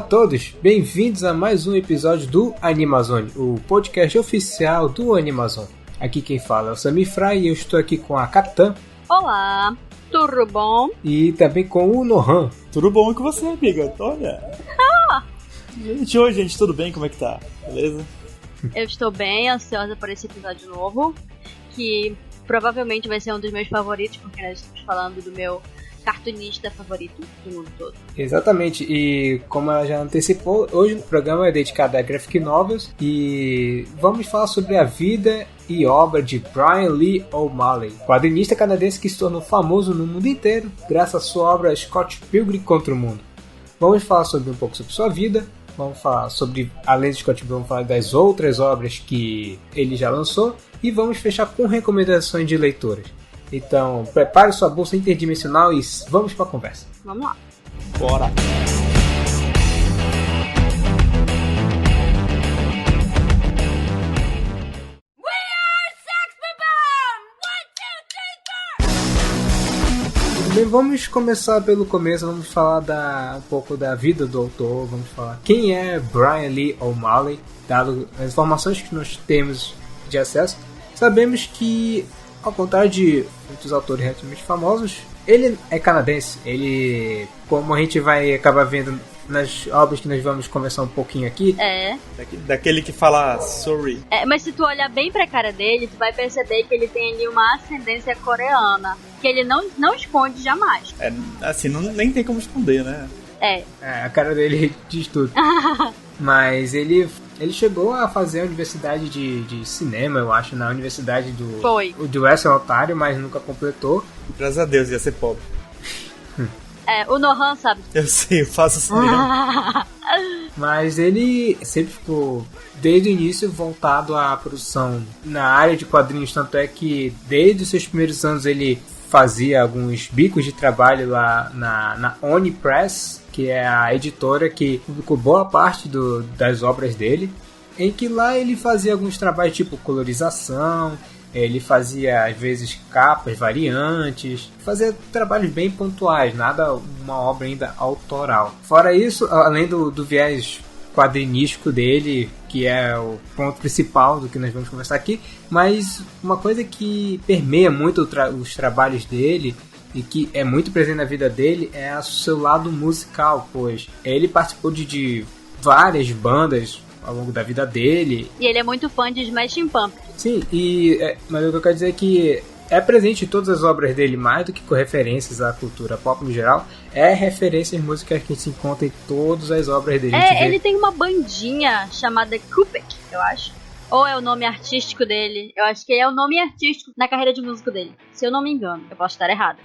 a todos, bem-vindos a mais um episódio do Animazone, o podcast oficial do Animazone. Aqui quem fala é o Samir Fry e eu estou aqui com a Capitã. Olá, tudo bom? E também com o Nohan. Tudo bom com você, amiga? Olha. Gente, oi gente, tudo bem? Como é que tá? Beleza? Eu estou bem ansiosa por esse episódio novo, que provavelmente vai ser um dos meus favoritos, porque nós estamos falando do meu cartunista favorito do mundo todo. Exatamente, e como ela já antecipou, hoje o programa é dedicado a graphic novels e vamos falar sobre a vida e obra de Brian Lee O'Malley, quadrinista canadense que se tornou famoso no mundo inteiro graças à sua obra Scott Pilgrim contra o Mundo. Vamos falar sobre um pouco sobre sua vida, vamos falar sobre, além de Scott Pilgrim, vamos falar das outras obras que ele já lançou e vamos fechar com recomendações de leitoras. Então, prepare sua bolsa interdimensional e vamos para a conversa. Vamos lá. Bora! Bem, vamos começar pelo começo, vamos falar um pouco da vida do autor, vamos falar quem é Brian Lee O'Malley, dado as informações que nós temos de acesso. Sabemos que, ao contrário de muitos autores relativamente famosos, ele é canadense. Ele, como a gente vai acabar vendo nas obras que nós vamos conversar um pouquinho aqui. É. Daquele que fala sorry. Mas se tu olhar bem pra cara dele, tu vai perceber que ele tem ali uma ascendência coreana, que ele não esconde jamais. Assim, nem tem como esconder, né? A cara dele diz tudo. Mas ele chegou a fazer a universidade de cinema, eu acho, na universidade do Western Ontário, mas nunca completou. Graças a Deus, ia ser pobre. O Nohan sabe. Eu sei, eu faço cinema. Mas ele sempre ficou, desde o início, voltado à produção na área de quadrinhos, tanto é que desde os seus primeiros anos ele fazia alguns bicos de trabalho lá na Oni Press, que é a editora que publicou boa parte das obras dele, em que lá ele fazia alguns trabalhos tipo colorização, ele fazia às vezes capas variantes, fazia trabalhos bem pontuais, nada uma obra ainda autoral. Fora isso, além do viés quadrinístico dele, que é o ponto principal do que nós vamos conversar aqui, mas uma coisa que permeia muito os trabalhos dele e que é muito presente na vida dele é o seu lado musical, pois ele participou de várias bandas ao longo da vida dele. E ele é muito fã de Smashing Pumpkins. Sim, mas o que eu quero dizer é que é presente em todas as obras dele, mais do que com referências à cultura pop no geral, é referências músicas que se encontra em todas as obras dele. Ele tem uma bandinha chamada Kupek, eu acho. Ou é o nome artístico dele? Eu acho que é o nome artístico na carreira de músico dele. Se eu não me engano, eu posso estar errado.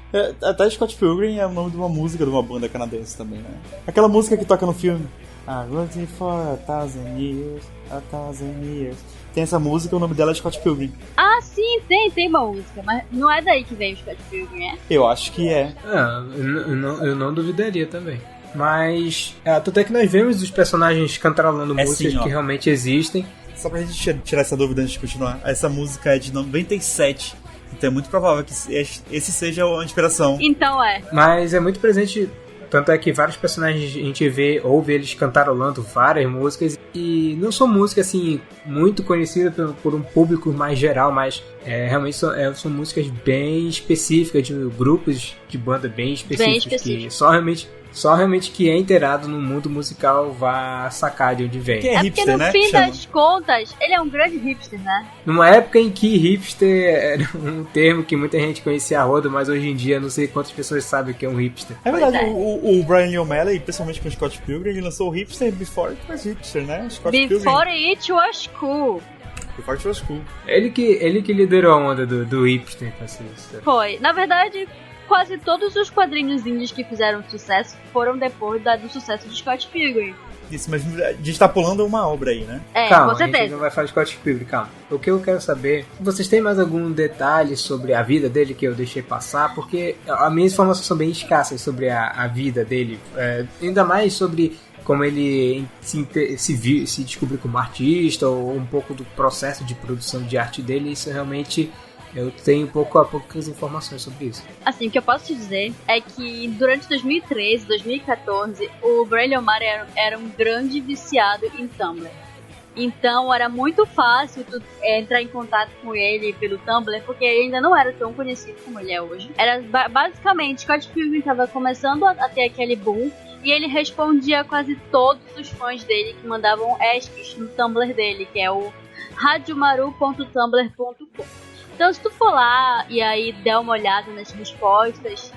Até Scott Pilgrim é o nome de uma música de uma banda canadense também, né? Aquela música que toca no filme I'm looking for 1,000 years, 1,000 years. Tem essa música, o nome dela é Scott Pilgrim. Ah, sim, tem uma música, mas não é daí que vem o Scott Pilgrim, é? Eu acho que é. Eu não duvidaria também. Mas, tanto é que nós vemos os personagens cantarolando músicas que realmente existem. Só pra gente tirar essa dúvida antes de continuar, essa música é de 97, então é muito provável que esse seja a inspiração. Então Mas é muito presente, tanto é que vários personagens a gente ouve eles cantarolando várias músicas, e não são músicas assim, muito conhecidas por um público mais geral, mas realmente são músicas bem específicas, de grupos de banda bem específicos, que só realmente que é inteirado no mundo musical vai sacar de onde vem. Que é hipster, porque no fim das contas, ele é um grande hipster, né? Numa época em que hipster era um termo que muita gente conhecia a rodo, mas hoje em dia não sei quantas pessoas sabem o que é um hipster. É verdade, o Brian Lee O'Malley, principalmente com o Scott Pilgrim, ele lançou o hipster before it was hipster, né? Before it was cool. Before it was cool. Ele que liderou a onda do hipster, assim. Foi. Na verdade, quase todos os quadrinhos indies que fizeram sucesso foram depois do sucesso de Scott Pilgrim. Isso, mas a gente tá pulando uma obra aí, né? Calma, com certeza. A gente não vai falar de Scott Pilgrim, calma. O que eu quero saber, vocês têm mais algum detalhe sobre a vida dele que eu deixei passar? Porque as minhas informações são bem escassas sobre a vida dele. Ainda mais sobre como ele se descobriu como artista, ou um pouco do processo de produção de arte dele. Isso realmente Eu tenho poucas informações sobre isso. Assim, o que eu posso te dizer é que durante 2013, 2014, o Brian O'Malley era um grande viciado em Tumblr. Então era muito fácil tu entrar em contato com ele pelo Tumblr, porque ele ainda não era tão conhecido como ele é hoje. Era basicamente, Scott Pilgrim estava começando a ter aquele boom, e ele respondia a quase todos os fãs dele que mandavam asks no Tumblr dele, que é o radiomaru.tumblr.com. Então se tu for lá e aí der uma olhada nas respostas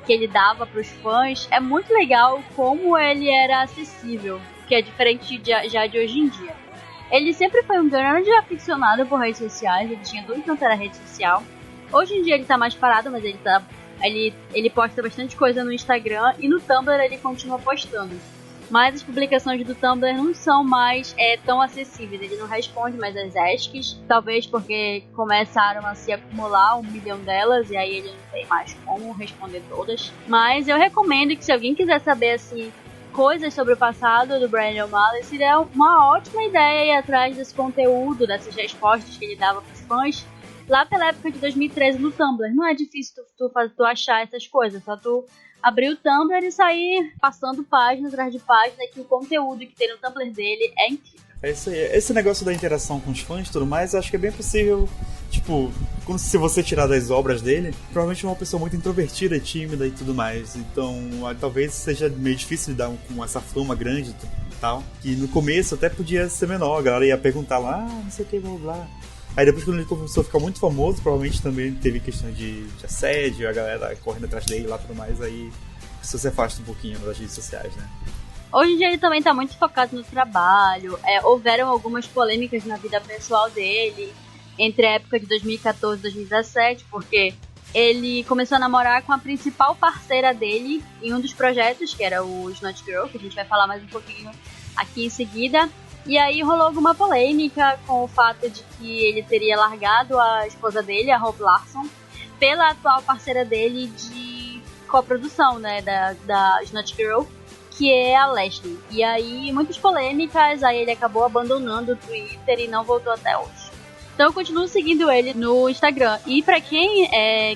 que ele dava pros fãs, é muito legal como ele era acessível, que é diferente já de hoje em dia. Ele sempre foi um grande aficionado por redes sociais, ele tinha tudo quanto era rede social. Hoje em dia ele tá mais parado, mas ele posta bastante coisa no Instagram e no Tumblr ele continua postando. Mas as publicações do Tumblr não são mais tão acessíveis, ele não responde mais as asks, talvez porque começaram a se acumular 1 milhão delas e aí ele não tem mais como responder todas. Mas eu recomendo que se alguém quiser saber assim coisas sobre o passado do Brian O'Malley, seria uma ótima ideia ir atrás desse conteúdo, dessas respostas que ele dava para os fãs, lá pela época de 2013 no Tumblr. Não é difícil tu achar essas coisas, só tu abrir o Tumblr e sair passando página atrás de página, que o conteúdo que tem no Tumblr dele é incrível. É isso aí. Esse negócio da interação com os fãs e tudo mais, eu acho que é bem possível, tipo, como se você tirar das obras dele, provavelmente é uma pessoa muito introvertida, tímida e tudo mais. Então, talvez seja meio difícil lidar com essa fama grande e tal. Que no começo até podia ser menor, a galera ia perguntar lá, não sei o que, blá blá. Aí depois quando ele começou a ficar muito famoso, provavelmente também teve questão de assédio, a galera correndo atrás dele lá e tudo mais, aí isso se afasta um pouquinho das redes sociais, né? Hoje em dia ele também tá muito focado no trabalho, houveram algumas polêmicas na vida pessoal dele, entre a época de 2014 e 2017, porque ele começou a namorar com a principal parceira dele em um dos projetos, que era o Snot Girl, que a gente vai falar mais um pouquinho aqui em seguida. E aí rolou alguma polêmica com o fato de que ele teria largado a esposa dele, a Hope Larson, pela atual parceira dele de coprodução, né, da Snot Girl, que é a Leslie. E aí, muitas polêmicas, aí ele acabou abandonando o Twitter e não voltou até hoje. Então eu continuo seguindo ele no Instagram. E pra quem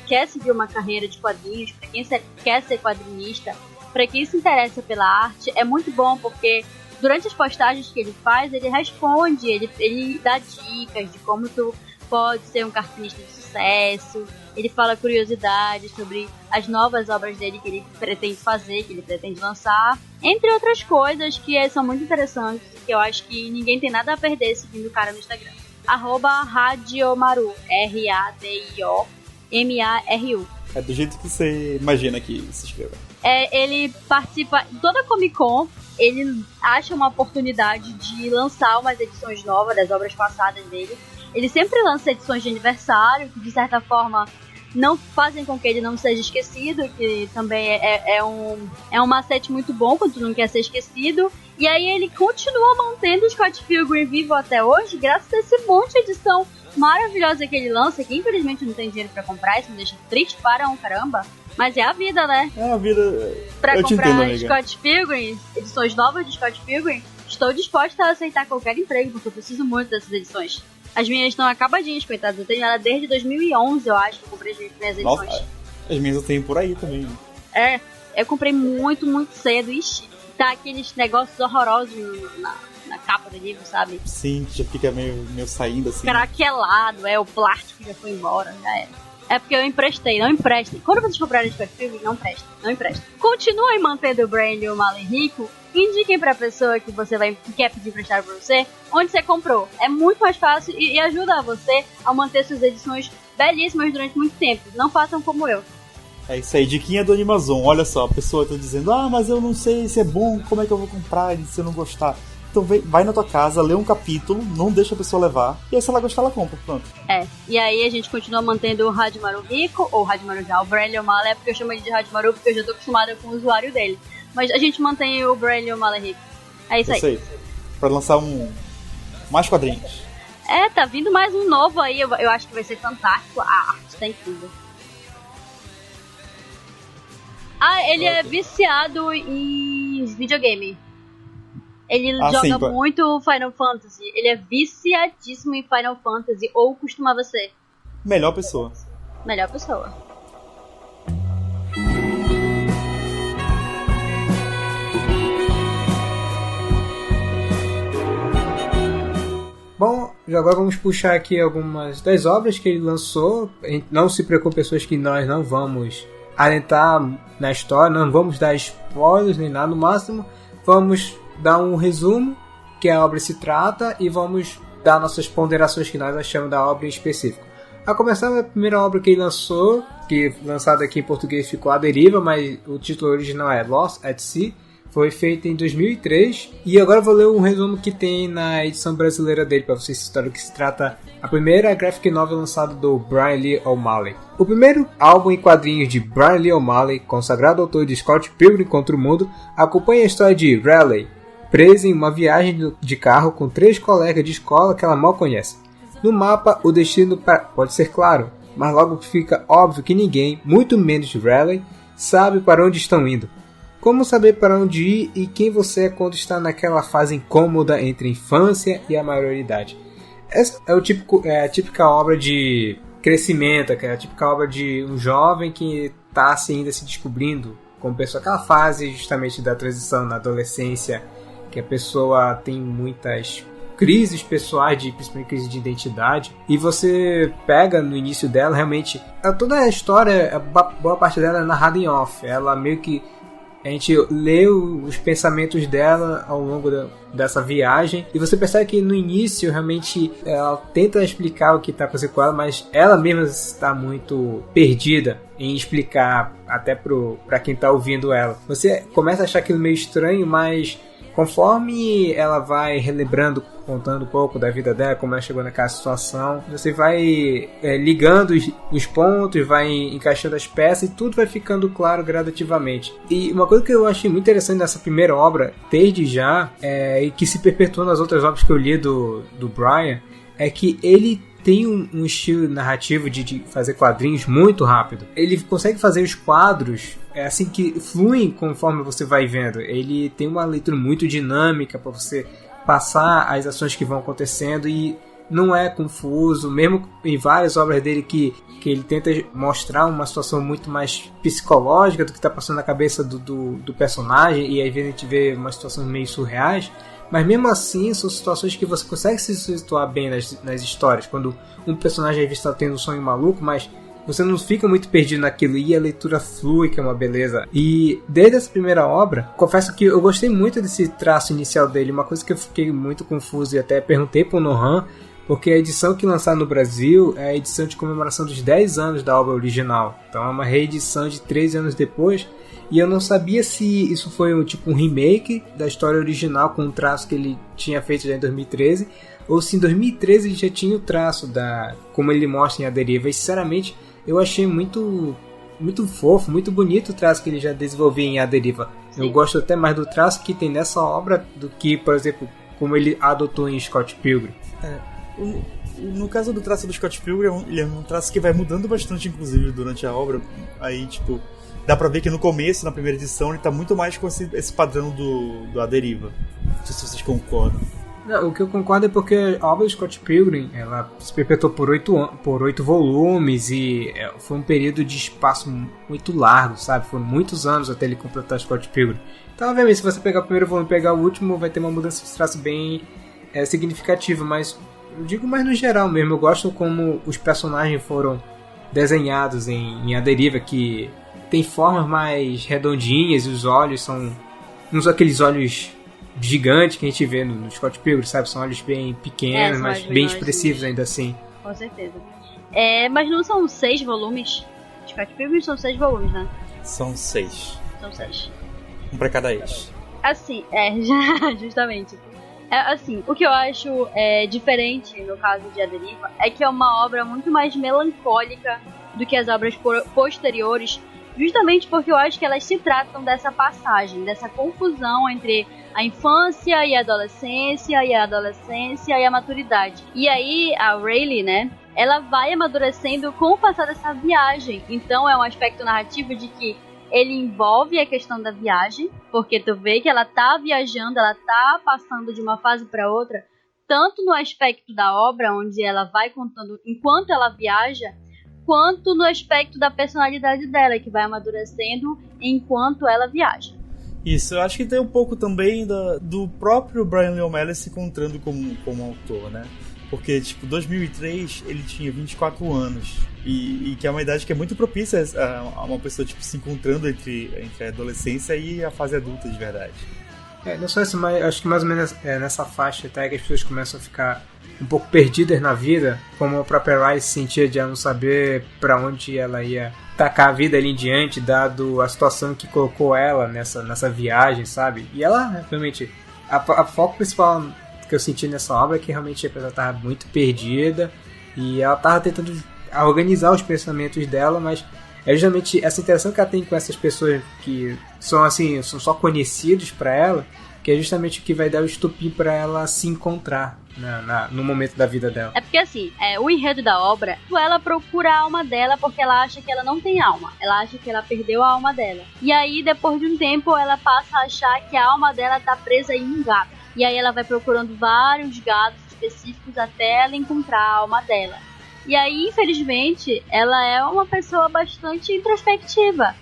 quer seguir uma carreira de quadrinhos, pra quem quer ser quadrinista, pra quem se interessa pela arte, é muito bom porque durante as postagens que ele faz, ele responde, ele dá dicas de como tu pode ser um cartunista de sucesso, ele fala curiosidades sobre as novas obras dele que ele pretende fazer, que ele pretende lançar, entre outras coisas que são muito interessantes, que eu acho que ninguém tem nada a perder seguindo o cara no Instagram. @radiomaru, RADIOMARU. É do jeito que você imagina que se escreva. Ele participa toda a Comic Con, ele acha uma oportunidade de lançar umas edições novas das obras passadas dele. Ele sempre lança edições de aniversário, que de certa forma não fazem com que ele não seja esquecido, que também é um macete muito bom quando tu não quer ser esquecido. E aí ele continua mantendo o Scott Pilgrim vivo até hoje, graças a esse monte de edição maravilhosa que ele lança, que infelizmente não tem dinheiro pra comprar, isso me deixa triste para um caramba. Mas é a vida, né? É a vida. Pra eu comprar te entendo, amiga. Scott Pilgrim, edições novas de Scott Pilgrim, estou disposta a aceitar qualquer emprego, porque eu preciso muito dessas edições. As minhas estão acabadinhas, coitadas. Eu tenho ela desde 2011, eu acho, que eu comprei as minhas edições. Nossa, as minhas eu tenho por aí também. Eu comprei muito, muito cedo. Ixi, tá aqueles negócios horrorosos na capa do livro, sabe? Sim, que já fica meio saindo assim. Craquelado, o plástico já foi embora, já era. É porque eu emprestei, não emprestem. Quando vocês comprarem Scott Pilgrim, não emprestem. Continuem mantendo o Brian O'Malley rico. Indiquem pra pessoa que quer pedir emprestado pra você onde você comprou. É muito mais fácil e ajuda você a manter suas edições belíssimas durante muito tempo. Não façam como eu. É isso aí, diquinha do Animazon. Olha só, a pessoa tá dizendo, mas eu não sei se é bom, como é que eu vou comprar se eu não gostar. Então vai na tua casa, lê um capítulo, não deixa a pessoa levar, e aí se ela gostar, ela compra, pronto. E aí a gente continua mantendo o Radiomaru rico, ou Radiomaru já, o Brian O'Malley, porque eu chamo ele de Radiomaru porque eu já tô acostumada com o usuário dele. Mas a gente mantém o Brian O'Malley rico. É isso aí. Pra lançar mais quadrinhos. Tá vindo mais um novo aí, eu acho que vai ser fantástico, a arte tá incrível. Ele é viciado em videogame. Ele joga muito Final Fantasy. Ele é viciadíssimo em Final Fantasy, ou costumava ser. Melhor pessoa. Melhor pessoa. Bom, agora vamos puxar aqui algumas das obras que ele lançou. Não se preocupe, pessoas, que nós não vamos adentrar na história, não vamos dar spoilers nem nada. No máximo, vamos dar um resumo que a obra se trata e vamos dar nossas ponderações que nós achamos da obra em específico. A começar, a primeira obra que ele lançou, que lançada aqui em português ficou A Deriva, mas o título original é Lost at Sea. Foi feito em 2003 e agora eu vou ler um resumo que tem na edição brasileira dele para vocês citarem o que se trata. A primeira graphic novel lançada do Brian Lee O'Malley. O primeiro álbum em quadrinhos de Brian Lee O'Malley, consagrado autor de Scott Pilgrim contra o Mundo, acompanha a história de Riley, presa em uma viagem de carro com 3 colegas de escola que ela mal conhece. No mapa, o destino pode ser claro, mas logo fica óbvio que ninguém, muito menos Riley, sabe para onde estão indo. Como saber para onde ir e quem você é quando está naquela fase incômoda entre a infância e a maioridade? Essa é a típica obra de crescimento, que é a típica obra de um jovem que está ainda se descobrindo como pessoa. Aquela fase justamente da transição na adolescência, que a pessoa tem muitas crises pessoais, principalmente crise de identidade, e você pega no início dela, realmente, toda a história, boa parte dela é narrada em off. Ela meio que a gente lê os pensamentos dela ao longo dessa viagem e você percebe que no início realmente ela tenta explicar o que está acontecendo com ela, mas ela mesma está muito perdida em explicar até para quem está ouvindo ela. Você começa a achar aquilo meio estranho, mas conforme ela vai relembrando, contando um pouco da vida dela, como ela chegou naquela situação, você vai ligando os pontos, vai encaixando as peças e tudo vai ficando claro gradativamente. E uma coisa que eu achei muito interessante nessa primeira obra, desde já, e que se perpetuou nas outras obras que eu li do Brian, é que ele tem um estilo narrativo de fazer quadrinhos muito rápido. Ele consegue fazer os quadros assim que fluem conforme você vai vendo. Ele tem uma leitura muito dinâmica para você passar as ações que vão acontecendo e não é confuso, mesmo em várias obras dele que ele tenta mostrar uma situação muito mais psicológica do que está passando na cabeça do personagem, e às vezes a gente vê umas situações meio surreais. Mas mesmo assim, são situações que você consegue se situar bem nas histórias. Quando um personagem às vezes está tendo um sonho maluco, mas você não fica muito perdido naquilo e a leitura flui, que é uma beleza. E desde essa primeira obra, confesso que eu gostei muito desse traço inicial dele. Uma coisa que eu fiquei muito confuso e até perguntei pro Nohan, porque a edição que lançaram no Brasil é a edição de comemoração dos 10 anos da obra original. Então é uma reedição de 13 anos depois. E eu não sabia se isso foi um remake da história original com um traço que ele tinha feito já em 2013, ou se em 2013 ele já tinha o traço como ele mostra em A Deriva. E sinceramente eu achei muito, muito fofo, muito bonito o traço que ele já desenvolvia em A Deriva. Sim. Eu gosto até mais do traço que tem nessa obra do que, por exemplo, como ele adotou em Scott Pilgrim. No caso do traço do Scott Pilgrim, ele é um traço que vai mudando bastante, inclusive, durante a obra. Aí, tipo, dá pra ver que no começo, na primeira edição, ele tá muito mais com esse padrão do A Deriva. Não sei se vocês concordam. Não, o que eu concordo é porque a obra do Scott Pilgrim, ela se perpetuou por 8 volumes e foi um período de espaço muito largo, sabe? Foram muitos anos até ele completar Scott Pilgrim. Então, obviamente, se você pegar o primeiro volume e pegar o último, vai ter uma mudança de traço bem significativa, mas eu digo mais no geral mesmo. Eu gosto como os personagens foram desenhados em A Deriva, que tem formas mais redondinhas e os olhos não são aqueles olhos gigantes que a gente vê no Scott Pilgrim, sabe? São olhos bem pequenos, mas bem expressivos ainda assim. Com certeza. Mas não são 6 volumes? Scott Pilgrim são 6 volumes, né? São 6. São 6. Um pra cada ex. Assim, justamente. Assim, o que eu acho diferente no caso de A Deriva é que é uma obra muito mais melancólica do que as obras posteriores, justamente porque eu acho que elas se tratam dessa passagem, dessa confusão entre a infância e a adolescência, e a adolescência e a maturidade. E aí a Riley, né, ela vai amadurecendo com o passar dessa viagem. Então é um aspecto narrativo de que ele envolve a questão da viagem, porque tu vê que ela tá viajando, ela tá passando de uma fase para outra tanto no aspecto da obra, onde ela vai contando enquanto ela viaja, quanto no aspecto da personalidade dela, que vai amadurecendo enquanto ela viaja. Isso, eu acho que tem um pouco também do próprio Brian Lee O'Malley se encontrando como autor, né? Porque, tipo, 2003 ele tinha 24 anos. E que é uma idade que é muito propícia a uma pessoa, tipo, se encontrando entre a adolescência e a fase adulta de verdade. Não só isso, mas acho que mais ou menos nessa faixa até que as pessoas começam a ficar um pouco perdidas na vida, como a própria Riley se sentia de não saber pra onde ela ia tacar a vida ali em diante, dado a situação que colocou ela nessa viagem, sabe? E ela, realmente, a foco principal que eu senti nessa obra é que realmente a pessoa estava muito perdida e ela estava tentando organizar os pensamentos dela, mas é justamente essa interação que ela tem com essas pessoas que são assim, são só conhecidos para ela, que é justamente o que vai dar o estupim para ela se encontrar no momento da vida dela. É porque assim, o enredo da obra, ela procura a alma dela porque ela acha que ela não tem alma. Ela acha que ela perdeu a alma dela. E aí, depois de um tempo, ela passa a achar que a alma dela tá presa em um gato. E aí ela vai procurando vários gatos específicos até ela encontrar a alma dela. E aí, infelizmente, ela é uma pessoa bastante introspectiva.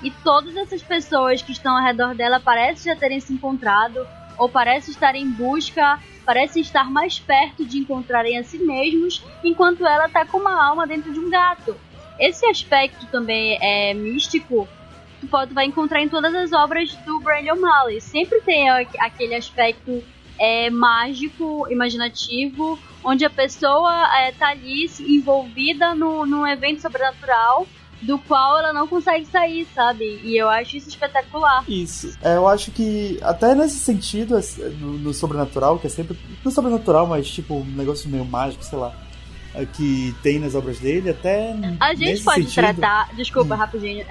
E todas essas pessoas que estão ao redor dela parecem já terem se encontrado, ou parecem estar em busca, parecem estar mais perto de encontrarem a si mesmos, enquanto ela está com uma alma dentro de um gato. Esse aspecto também é místico, tu vai encontrar em todas as obras do Brian Lee O'Malley. Sempre tem aquele aspecto mágico, imaginativo, onde a pessoa está ali envolvida num evento sobrenatural do qual ela não consegue sair, sabe? E eu acho isso espetacular. Isso. Eu acho que até nesse sentido, no sobrenatural, que é sempre... Não sobrenatural, mas tipo um negócio meio mágico, sei lá, que tem nas obras dele, até a gente nesse pode sentido... tratar... Desculpa, rapidinho.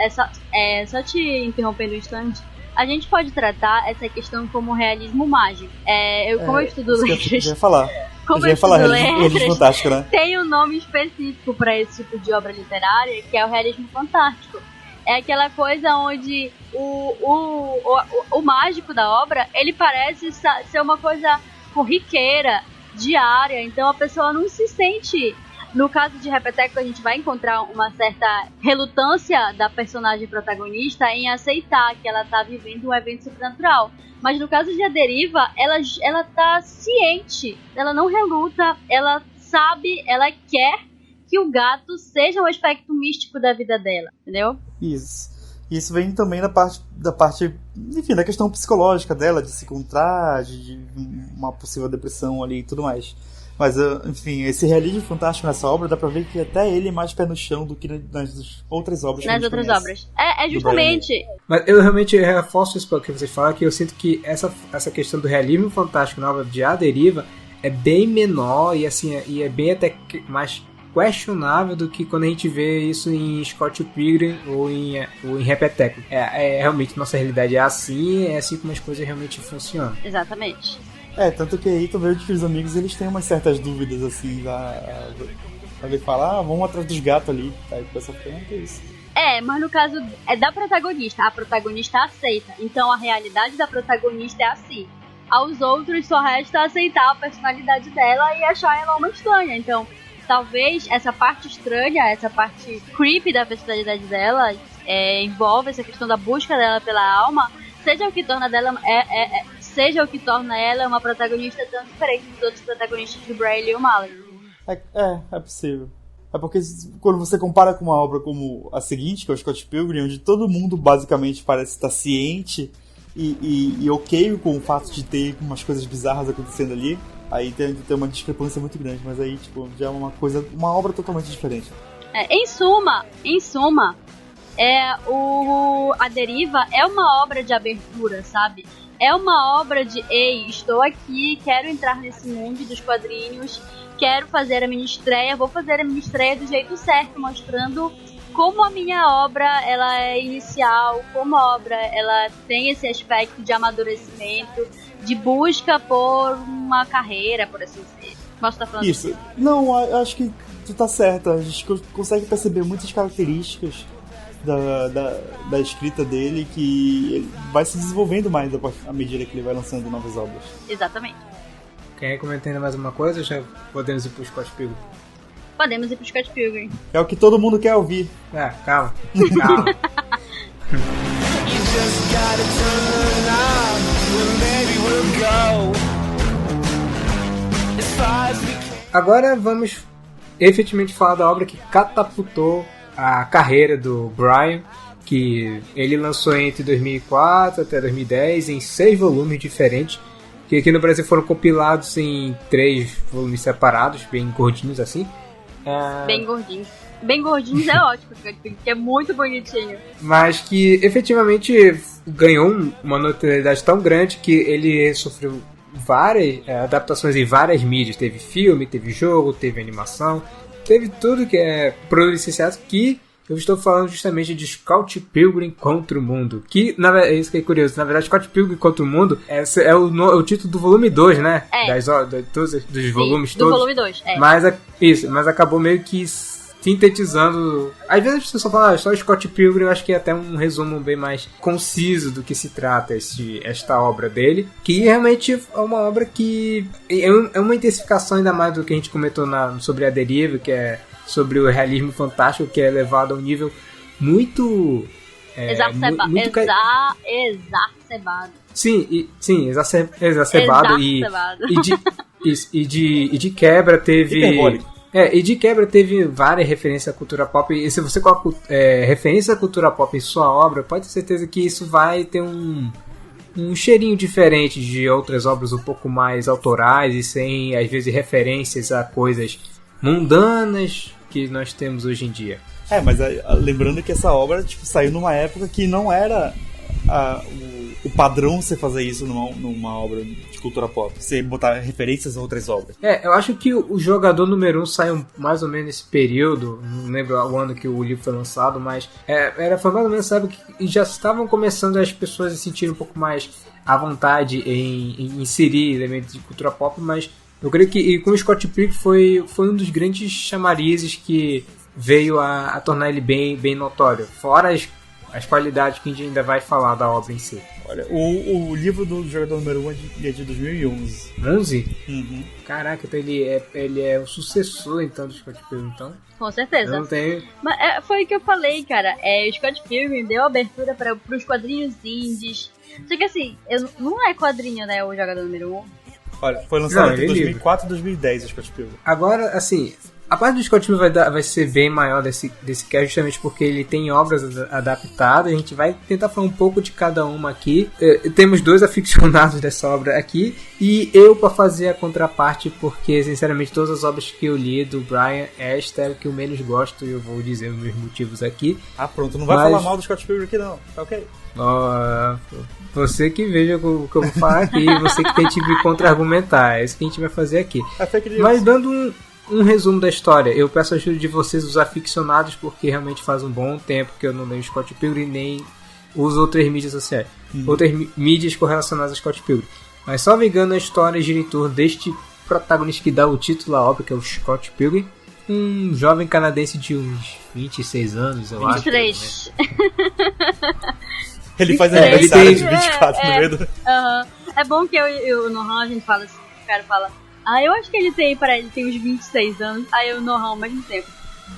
Só te interrompendo um instante. A gente pode tratar essa questão como realismo mágico. Como eu estudo letras... Eu ia falar. Como eu estudo letras, fantástico, né? Tem um nome específico para esse tipo de obra literária, que é o realismo fantástico. É aquela coisa onde o mágico da obra, ele parece ser uma coisa corriqueira, diária, então a pessoa não se sente... No caso de Repeteco, a gente vai encontrar uma certa relutância da personagem protagonista em aceitar que ela está vivendo um evento sobrenatural. Mas no caso de A Deriva, ela tá ciente, ela não reluta, ela sabe, ela quer que o gato seja um aspecto místico da vida dela, entendeu? Isso vem também da parte, enfim, da questão psicológica dela, de se encontrar, de uma possível depressão ali e tudo mais. Mas, enfim, esse realismo fantástico nessa obra, dá pra ver que até ele é mais pé no chão do que nas outras obras. Nas outras obras. É justamente... Mas eu realmente reforço isso que vocês falam, que eu sinto que essa questão do realismo fantástico na obra de A Deriva é bem menor e, assim, e é bem até mais questionável do que quando a gente vê isso em Scott Pilgrim ou em Repeteco. Realmente, nossa realidade é assim como as coisas realmente funcionam. Exatamente. Tanto que aí também os amigos, eles têm umas certas dúvidas, assim, pra ele falar, vamos atrás dos gatos ali, aí o pessoal fica, que é isso? Mas no caso da protagonista, a protagonista aceita, então a realidade da protagonista é assim. Aos outros só resta aceitar a personalidade dela e achar ela uma estranha, então talvez essa parte estranha, essa parte creepy da personalidade dela, envolve essa questão da busca dela pela alma, seja o que torna ela uma protagonista tão diferente dos outros protagonistas do Brian Lee O'Malley. É possível. É porque quando você compara com uma obra como a seguinte, que é o Scott Pilgrim, onde todo mundo basicamente parece estar ciente e ok com o fato de ter umas coisas bizarras acontecendo ali, aí tem uma discrepância muito grande, mas aí tipo, já é uma obra totalmente diferente. Em suma, A Deriva é uma obra de abertura, sabe? É uma obra de, ei, estou aqui, quero entrar nesse mundo dos quadrinhos, quero fazer a minha estreia, vou fazer a minha estreia do jeito certo, mostrando como a minha obra ela é inicial, como a obra ela tem esse aspecto de amadurecimento, de busca por uma carreira, por assim dizer. Posso estar falando isso? Não, acho que tu tá certa, a gente consegue perceber muitas características da escrita dele, que ele vai se desenvolvendo mais à medida que ele vai lançando novas obras. Exatamente. Quer comentar ainda mais uma coisa ou já podemos ir pro Scott Pilgrim? Podemos ir pro Scott Pilgrim. É o que todo mundo quer ouvir. Calma. Calma. Agora vamos efetivamente falar da obra que catapultou a carreira do Brian, que ele lançou entre 2004 até 2010 em 6 volumes diferentes, que aqui no Brasil foram compilados em 3 volumes separados, bem gordinhos assim. Bem gordinhos. Bem gordinhos é ótimo, porque é muito bonitinho. Mas que efetivamente ganhou uma notoriedade tão grande que ele sofreu várias adaptações em várias mídias. Teve filme, teve jogo, teve animação, teve tudo que é produto licenciado, que eu estou falando justamente de Scott Pilgrim contra o Mundo. Que, é isso que é curioso, na verdade Scott Pilgrim contra o Mundo é o título do volume 2, né? Dos volumes todos. Do volume 2, mas acabou meio que sintetizando. Às vezes as pessoas só falam, só Scott Pilgrim, eu acho que é até um resumo bem mais conciso do que se trata esta obra dele, que realmente é uma obra que é uma intensificação ainda mais do que a gente comentou sobre A Deriva, que é sobre o realismo fantástico, que é levado a um nível muito exacerbado. Sim, exacerbado. E de quebra teve... e de quebra teve várias referências à cultura pop. E se você coloca referência à cultura pop em sua obra, pode ter certeza que isso vai ter um cheirinho diferente de outras obras um pouco mais autorais e sem, às vezes, referências a coisas mundanas que nós temos hoje em dia. Mas lembrando que essa obra saiu numa época que não era o padrão você fazer isso numa obra de cultura pop, você botar referências a outras obras. Eu acho que o Jogador número 1 saiu mais ou menos nesse período, não lembro o ano que o livro foi lançado, mas foi mais ou menos, sabe, que já estavam começando as pessoas a sentir um pouco mais à vontade em inserir elementos de cultura pop, mas eu creio que com o Scott Pilgrim foi um dos grandes chamarizes que veio a tornar ele bem notório, fora as qualidades que a gente ainda vai falar da obra em si. Olha, o livro do Jogador número 1 é de 2011. 11? Uhum. Caraca, então ele é o sucessor então do Scott Pilgrim, então? Com certeza. Eu não tenho... Mas foi o que eu falei, cara. O Scott Pilgrim deu abertura para os quadrinhos indies. Só que assim, não é quadrinho, né, o Jogador número 1. Olha, foi lançado entre 2004 e 2010 o Scott Pilgrim. Agora, assim, a parte do Scott Pilgrim vai ser bem maior desse cast, justamente porque ele tem obras adaptadas. A gente vai tentar falar um pouco de cada uma aqui. Temos 2 aficionados dessa obra aqui, e eu para fazer a contraparte, porque sinceramente todas as obras que eu li do Brian, esta é o que eu menos gosto, e eu vou dizer os meus motivos aqui. Pronto, não vai falar mal do Scott Pilgrim aqui não, tá ok? Você que veja o que eu vou falar aqui, você que tente me contra-argumentar, é isso que a gente vai fazer aqui. Mas dando um resumo da história, eu peço a ajuda de vocês, os aficionados, porque realmente faz um bom tempo que eu não leio Scott Pilgrim nem uso outras mídias sociais, outras mídias correlacionadas a Scott Pilgrim. Mas só me engano, a história gira em torno deste protagonista que dá o título à obra, que é o Scott Pilgrim, um jovem canadense de uns 26 anos, eu 23. acho. 23. Ele faz aniversário de 24 no meio do... É bom que eu e o Nohan, a gente fala assim, o cara fala, eu acho que ele tem uns 26 anos, aí eu, Nohan, ao mesmo tempo,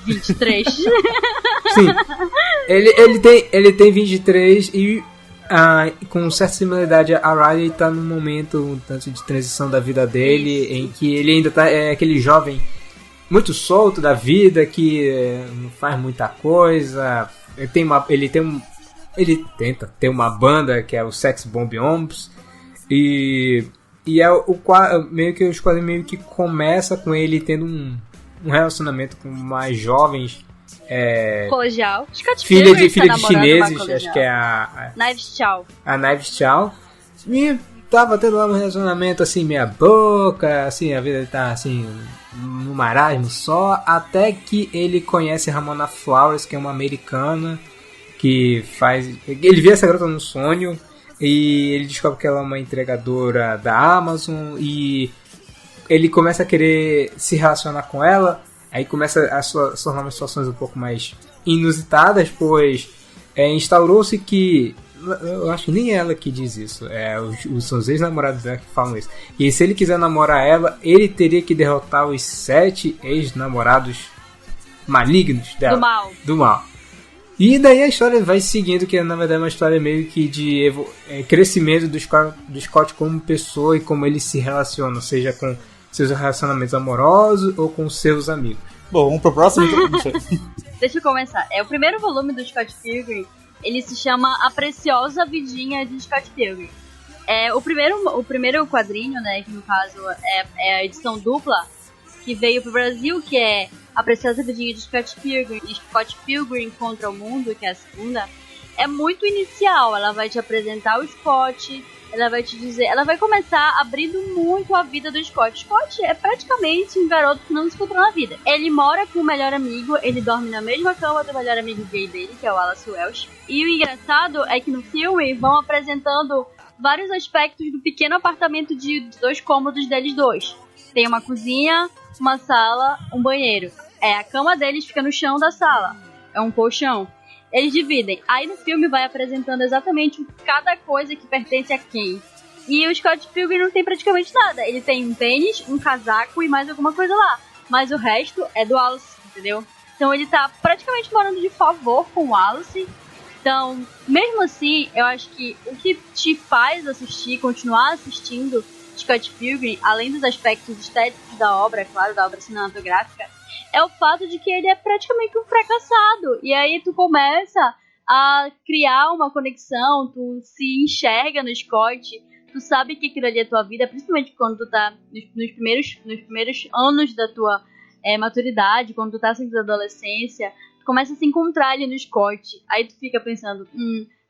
23. Sim, ele tem 23 e com certa similaridade a Riley tá num momento um tanto de transição da vida dele, em que ele ainda tá aquele jovem muito solto da vida, que não faz muita coisa, ele tenta ter uma banda que é o Sex Bomb Ombs, e meio que os quadrinhos meio que começa com ele tendo um relacionamento com mais jovens, colegial, filha de chineses, acho que é a Knives Chow. A Knives Chow, e tava tendo lá um relacionamento assim meia boca, assim, a vida tá assim no marasmo só, até que ele conhece Ramona Flowers, que é uma americana que ele vê essa garota no sonho e ele descobre que ela é uma entregadora da Amazon, e ele começa a querer se relacionar com ela. Aí começa a se tornar umas situações um pouco mais inusitadas, pois instaurou-se que Eu acho que nem ela que diz isso. São os ex-namorados dela que falam isso. E se ele quiser namorar ela, ele teria que derrotar os 7 ex-namorados malignos dela. Do mal. E daí a história vai seguindo, que na verdade é uma história meio que de crescimento do Scott como pessoa e como ele se relaciona, seja com seus relacionamentos amorosos ou com seus amigos. Bom, vamos pro próximo. Deixa eu começar. O primeiro volume do Scott Pilgrim, ele se chama A Preciosa Vidinha de Scott Pilgrim. O primeiro quadrinho, né, que no caso é a edição dupla, que veio pro Brasil, que é A Preciosa Vidinha de Scott Pilgrim e Scott Pilgrim contra o Mundo, que é a segunda, é muito inicial. Ela vai te apresentar o Scott, ela vai te dizer, ela vai começar abrindo muito a vida do Scott. Scott é praticamente um garoto que não se encontrou na vida. Ele mora com o melhor amigo, ele dorme na mesma cama do melhor amigo gay dele, que é o Wallace Welch. E o engraçado é que no filme vão apresentando vários aspectos do pequeno apartamento de 2 cômodos deles dois. Tem uma cozinha, uma sala, um banheiro. A cama deles fica no chão da sala. É um colchão. Eles dividem. Aí no filme vai apresentando exatamente cada coisa que pertence a quem. E o Scott Pilgrim não tem praticamente nada. Ele tem um tênis, um casaco e mais alguma coisa lá. Mas o resto é do Wallace, entendeu? Então ele tá praticamente morando de favor com o Wallace. Então, mesmo assim, eu acho que o que te faz assistir, continuar assistindo Scott Pilgrim, além dos aspectos estéticos da obra, claro, da obra cinematográfica, é o fato de que ele é praticamente um fracassado. E aí tu começa a criar uma conexão, tu se enxerga no Scott, tu sabe que aquilo ali é tua vida, principalmente quando tu tá nos primeiros anos da tua maturidade, quando tu tá saindo da adolescência, tu começa a se encontrar ali no Scott. Aí tu fica pensando,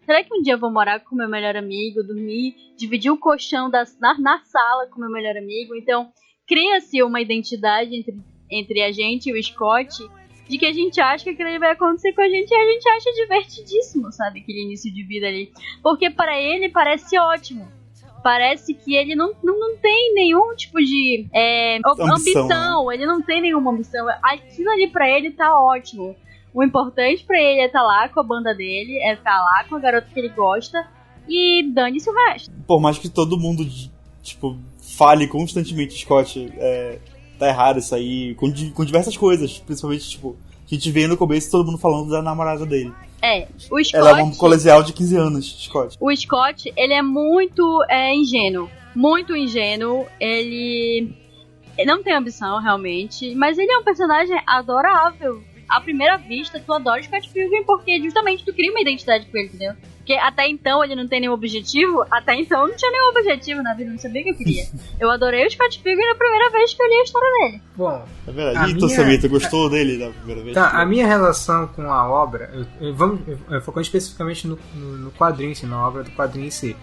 será que um dia eu vou morar com meu melhor amigo, dormir, dividir o colchão na sala com meu melhor amigo? Então, cria-se uma identidade entre a gente e o Scott, de que a gente acha que aquilo vai acontecer com a gente e a gente acha divertidíssimo, sabe? Aquele início de vida ali. Porque para ele parece ótimo. Parece que ele não tem nenhum tipo de ambição. Né? Ele não tem nenhuma ambição. Aquilo ali pra ele tá ótimo. O importante pra ele é estar lá com a banda dele, é estar lá com a garota que ele gosta e dane-se o resto. Por mais que todo mundo, tipo, fale constantemente, Scott, tá errado isso aí, com diversas coisas, principalmente, tipo, a gente vê no começo todo mundo falando da namorada dele. O Scott... Ela é uma colegial de 15 anos, Scott. O Scott, ele é muito ingênuo. Muito ingênuo. Ele não tem ambição, realmente, mas ele é um personagem adorável. À primeira vista, tu adora o Scott Pilgrim porque justamente tu cria uma identidade com ele, entendeu? Porque até então ele não tem nenhum objetivo, até então eu não tinha nenhum objetivo na vida, não sabia o que eu queria. Eu adorei o Scott Pilgrim na primeira vez que eu li a história dele. Bom, é verdade. E tu, Samir, tu gostou dele na primeira vez? Tá, a minha relação com a obra, vamos focando especificamente no quadrinho, assim, na obra do quadrinho em si.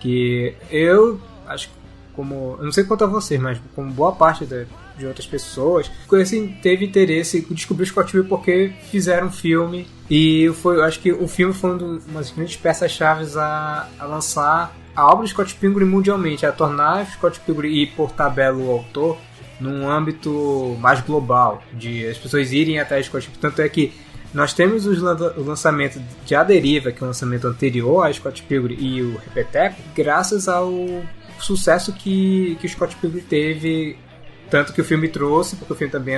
Que eu acho que eu não sei quanto a vocês, mas como boa parte de outras pessoas, assim, teve interesse em descobrir o Scott Pilgrim porque fizeram um filme e acho que o filme foi uma das grandes peças-chave a lançar a obra de Scott Pilgrim mundialmente, a tornar Scott Pilgrim e por tabela o autor num âmbito mais global, de as pessoas irem atrás de Scott Pilgrim. Tanto é que nós temos o lançamento de A Deriva, que é o lançamento anterior a Scott Pilgrim e o Repeteco, graças ao sucesso que o Scott Pilgrim teve, tanto que o filme trouxe, porque o filme também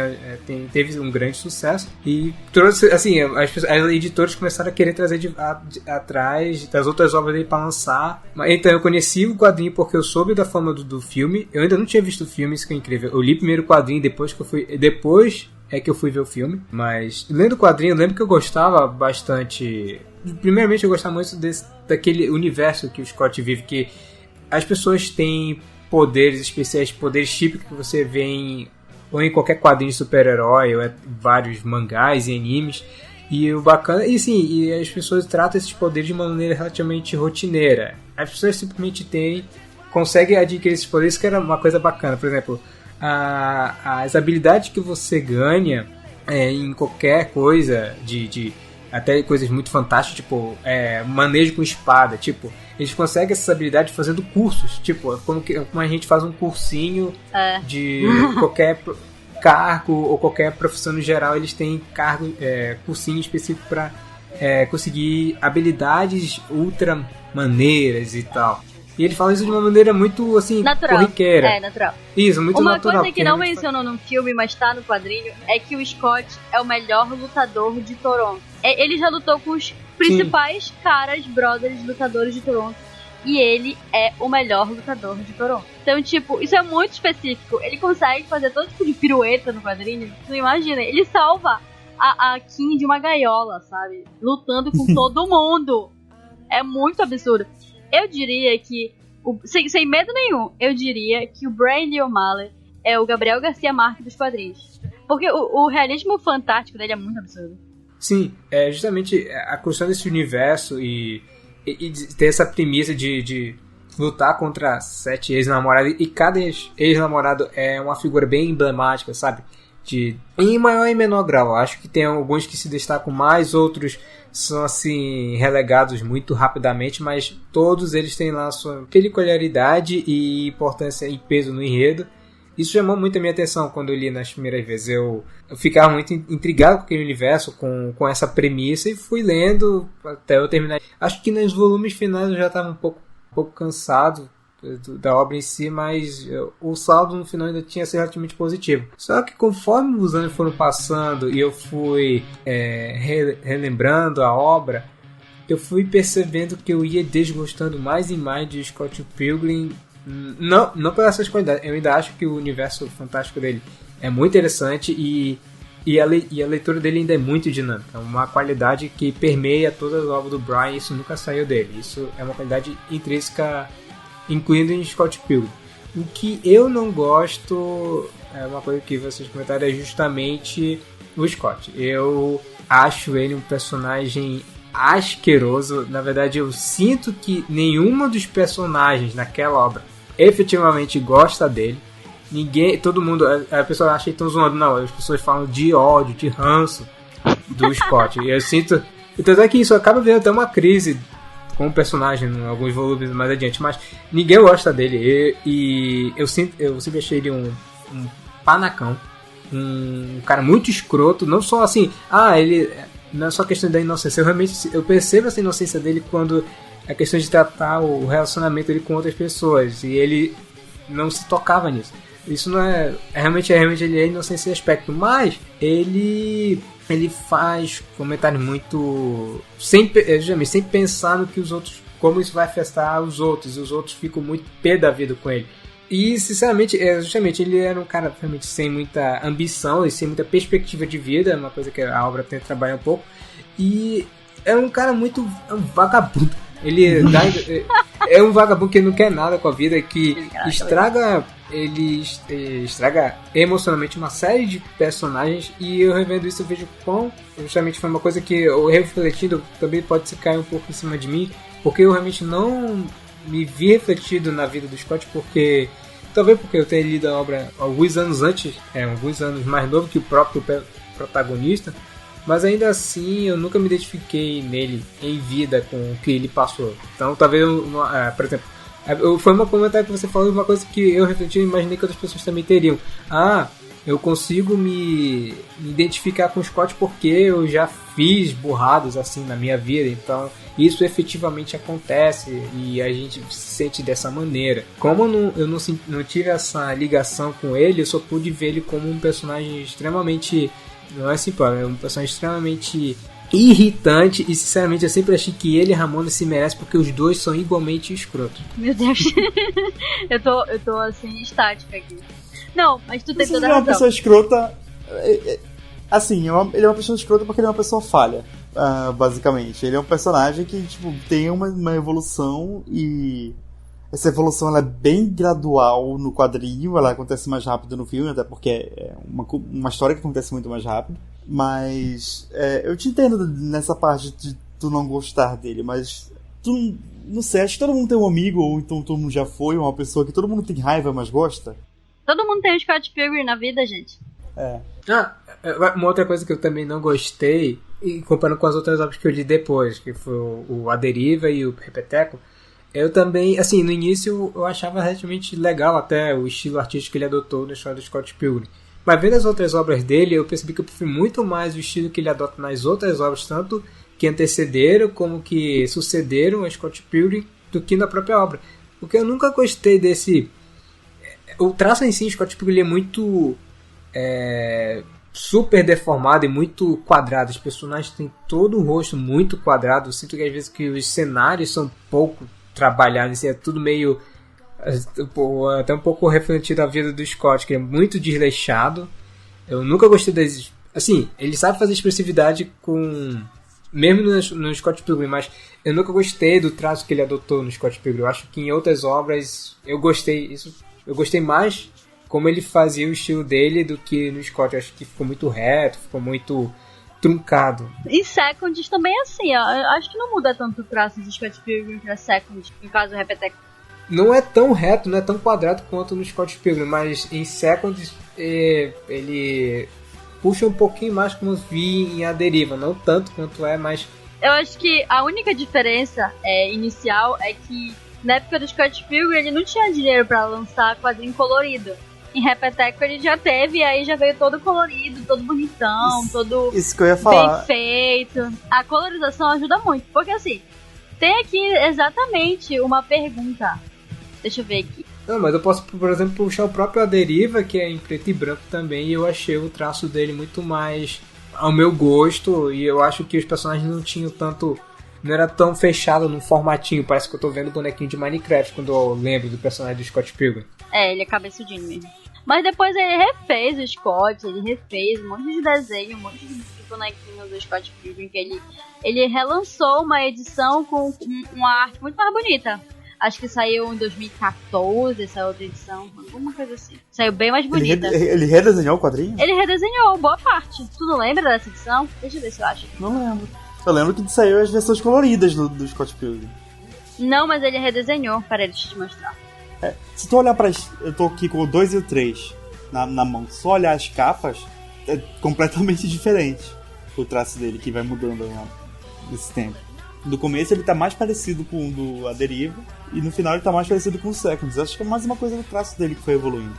teve um grande sucesso e trouxe, assim, as editoras começaram a querer trazer atrás das outras obras dele para lançar. Então eu conheci o quadrinho porque eu soube da fama do filme. Eu ainda não tinha visto o filme, isso que é incrível. Eu li primeiro o quadrinho, depois é que eu fui ver o filme. Mas lendo o quadrinho, eu lembro que eu gostava bastante. Primeiramente eu gostava muito daquele universo que o Scott vive, que as pessoas têm poderes especiais, poderes típicos que você vê em qualquer quadrinho de super-herói, ou vários mangás e animes. E o bacana, e sim, e as pessoas tratam esses poderes de uma maneira relativamente rotineira. As pessoas simplesmente conseguem adquirir esses poderes, que era uma coisa bacana. Por exemplo, as habilidades que você ganha em qualquer coisa, até coisas muito fantásticas, tipo manejo com espada, tipo, eles conseguem essas habilidades fazendo cursos, tipo, como a gente faz um cursinho de qualquer cargo ou qualquer profissão no geral, eles têm cursinho específico para conseguir habilidades ultra maneiras e tal. E ele fala isso de uma maneira muito, assim, natural. corriqueira. É, natural. Isso, muito uma natural. Uma coisa que não mencionou no filme, mas tá no quadrinho, é que o Scott é o melhor lutador de Toronto. Ele já lutou com os principais caras, brothers, lutadores de Toronto. E ele é o melhor lutador de Toronto. Então, tipo, isso é muito específico. Ele consegue fazer todo tipo de pirueta no quadrinho. Tu imagina, ele salva a Kim de uma gaiola, sabe? Lutando com todo mundo. É muito absurdo. Eu diria que, sem medo nenhum, eu diria que o Brandon O'Malley é o Gabriel Garcia Marques dos quadrinhos. Porque o realismo fantástico dele é muito absurdo. Sim, é justamente a construção desse universo e ter essa premissa de lutar contra 7 ex-namorados, e cada ex-namorado é uma figura bem emblemática, sabe? Em maior e menor grau. Acho que tem alguns que se destacam mais, outros são assim relegados muito rapidamente, mas todos eles têm lá a sua peculiaridade e importância e peso no enredo. Isso chamou muito a minha atenção quando eu li nas primeiras vezes. Eu ficava muito intrigado com aquele universo, com essa premissa, e fui lendo até eu terminar. Acho que nos volumes finais eu já estava um pouco cansado da obra em si, mas o saldo no final ainda tinha sido relativamente positivo. Só que conforme os anos foram passando e eu fui relembrando a obra, eu fui percebendo que eu ia desgostando mais e mais de Scott Pilgrim. Não por essas qualidades. Eu ainda acho que o universo fantástico dele é muito interessante e a leitura dele ainda é muito dinâmica. É uma qualidade que permeia toda a obra do Brian. Isso nunca saiu dele. Isso é uma qualidade intrínseca, incluindo em Scott Pilgrim. O que eu não gosto, é uma coisa que vocês comentaram, é justamente o Scott. Eu acho ele um personagem asqueroso. Na verdade, eu sinto que nenhuma dos personagens naquela obra efetivamente gosta dele. Todo mundo, a pessoa acha que estão zoando. Não, as pessoas falam de ódio, de ranço do Scott. E eu sinto, então é que isso acaba vendo até uma crise com o personagem em alguns volumes mais adiante, mas ninguém gosta dele. E eu sempre achei ele um panacão, um cara muito escroto. Não só assim, ele não é só questão da inocência. Eu percebo essa inocência dele quando a questão de tratar o relacionamento dele com outras pessoas, e ele não se tocava nisso. Isso não realmente ele é inocência nesse aspecto, mas ele faz comentários muito sem pensar no que os outros, como isso vai afetar os outros, e os outros ficam muito pé da vida com ele. E sinceramente, justamente ele era um cara realmente sem muita ambição e sem muita perspectiva de vida, uma coisa que a obra tenta trabalhar um pouco, e é um cara muito vagabundo. Ele é um vagabundo que não quer nada com a vida, que estraga emocionalmente uma série de personagens. E eu revendo isso, eu vejo quão justamente foi uma coisa que eu refletindo também pode se cair um pouco em cima de mim, porque eu realmente não me vi refletido na vida do Scott, talvez porque eu tenha lido a obra alguns anos antes, alguns anos mais novo que o próprio protagonista. Mas ainda assim, eu nunca me identifiquei nele em vida com o que ele passou. Então, talvez, por exemplo, foi um comentário que você falou, uma coisa que eu refleti e imaginei que outras pessoas também teriam. Eu consigo me identificar com o Scott porque eu já fiz burrados assim na minha vida. Então, isso efetivamente acontece e a gente se sente dessa maneira. Como eu não tive essa ligação com ele, eu só pude ver ele como um personagem extremamente... Não é assim, é um personagem extremamente irritante. E sinceramente eu sempre achei que ele e Ramona se merecem, porque os dois são igualmente escrotos. Meu Deus. eu tô assim, estática aqui. Não, mas tu tem toda a razão. Ele é uma pessoa escrota. Assim, ele é uma pessoa escrota porque ele é uma pessoa falha, basicamente. Ele é um personagem que tem uma evolução, e essa evolução ela é bem gradual no quadrinho, ela acontece mais rápido no filme, até porque é uma história que acontece muito mais rápido. Mas eu te entendo nessa parte de tu não gostar dele, mas tu não sei, acho que todo mundo tem um amigo, ou então todo mundo já foi uma pessoa que todo mundo tem raiva, mas gosta. Todo mundo tem um Scott Pilgrim na vida, gente. Uma outra coisa que eu também não gostei, e comparando com as outras obras que eu li depois, que foi o A Deriva e o Repeteco, eu também, assim, no início eu achava relativamente legal até o estilo artístico que ele adotou na história do Scott Pilgrim. Mas vendo as outras obras dele, eu percebi que eu prefiro muito mais o estilo que ele adota nas outras obras, tanto que antecederam, como que sucederam a Scott Pilgrim, do que na própria obra. Porque eu nunca gostei desse... O traço em si, Scott Pilgrim, é muito super deformado e muito quadrado. Os personagens têm todo o rosto muito quadrado. Eu sinto que às vezes que os cenários são pouco trabalhados, é tudo meio... até um pouco refletido a vida do Scott, que é muito desleixado. Eu nunca gostei das... Assim, ele sabe fazer expressividade com... Mesmo no Scott Pilgrim, mas eu nunca gostei do traço que ele adotou no Scott Pilgrim. Eu acho que em outras obras eu gostei mais como ele fazia o estilo dele do que no Scott. Eu acho que ficou muito reto, ficou muito truncado. E Second também é assim, ó. Eu acho que não muda tanto o traço de Scott Pilgrim pra Second, no caso do Repetec. Não é tão reto, não é tão quadrado quanto no Scott Pilgrim, mas em Second ele puxa um pouquinho mais, como eu vi em A Deriva, não tanto quanto mas... Eu acho que a única diferença inicial é que na época do Scott Pilgrim ele não tinha dinheiro pra lançar quadrinho colorido. Em Repeteco ele já teve, e aí já veio todo colorido, todo bonitão, isso que eu ia falar. Bem feito. A colorização ajuda muito, porque assim, tem aqui exatamente uma pergunta. Deixa eu ver aqui. Não, mas eu posso, por exemplo, puxar o próprio A Deriva, que é em preto e branco também, e eu achei o traço dele muito mais ao meu gosto, e eu acho que os personagens não tinham tanto... Não era tão fechado num formatinho, parece que eu tô vendo o bonequinho de Minecraft quando eu lembro do personagem do Scott Pilgrim. Ele é cabeçudinho mesmo. Mas depois ele refez o Scott, ele refez um monte de desenho, um monte de bonequinhos do Scott Pilgrim, que ele relançou uma edição com uma arte muito mais bonita. Acho que saiu em 2014, essa outra edição, alguma coisa assim. Saiu bem mais bonita. Ele redesenhou o quadrinho? Ele redesenhou boa parte. Tu não lembra dessa edição? Deixa eu ver se eu acho. Não lembro. Eu lembro que saiu as versões coloridas do Scott Pilgrim. Não, mas ele redesenhou. Peraí, deixa eu te mostrar. Se tu olhar eu tô aqui com o 2 e o 3 na mão, só olhar as capas, é completamente diferente o traço dele, que vai mudando nesse tempo. No começo ele tá mais parecido com o do A Deriva, e no final ele tá mais parecido com o Seconds. Acho que é mais uma coisa do traço dele que foi evoluindo.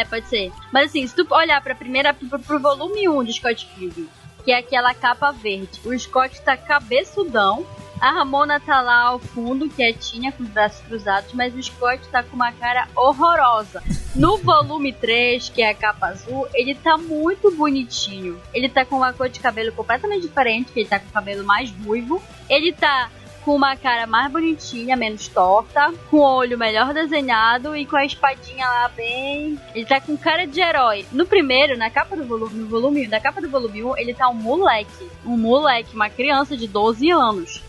Pode ser. Mas assim, se tu olhar pro volume 1 de Scott Pilgrim, que é aquela capa verde, o Scott tá cabeçudão, a Ramona tá lá ao fundo, quietinha, com os braços cruzados, mas o Scott tá com uma cara horrorosa. No volume 3, que é a capa azul, ele tá muito bonitinho. Ele tá com uma cor de cabelo completamente diferente, que ele tá com o cabelo mais ruivo. Ele tá com uma cara mais bonitinha, menos torta, com o olho melhor desenhado e com a espadinha lá bem... Ele tá com cara de herói. No primeiro, na capa do volume 1, ele tá um moleque, uma criança de 12 anos.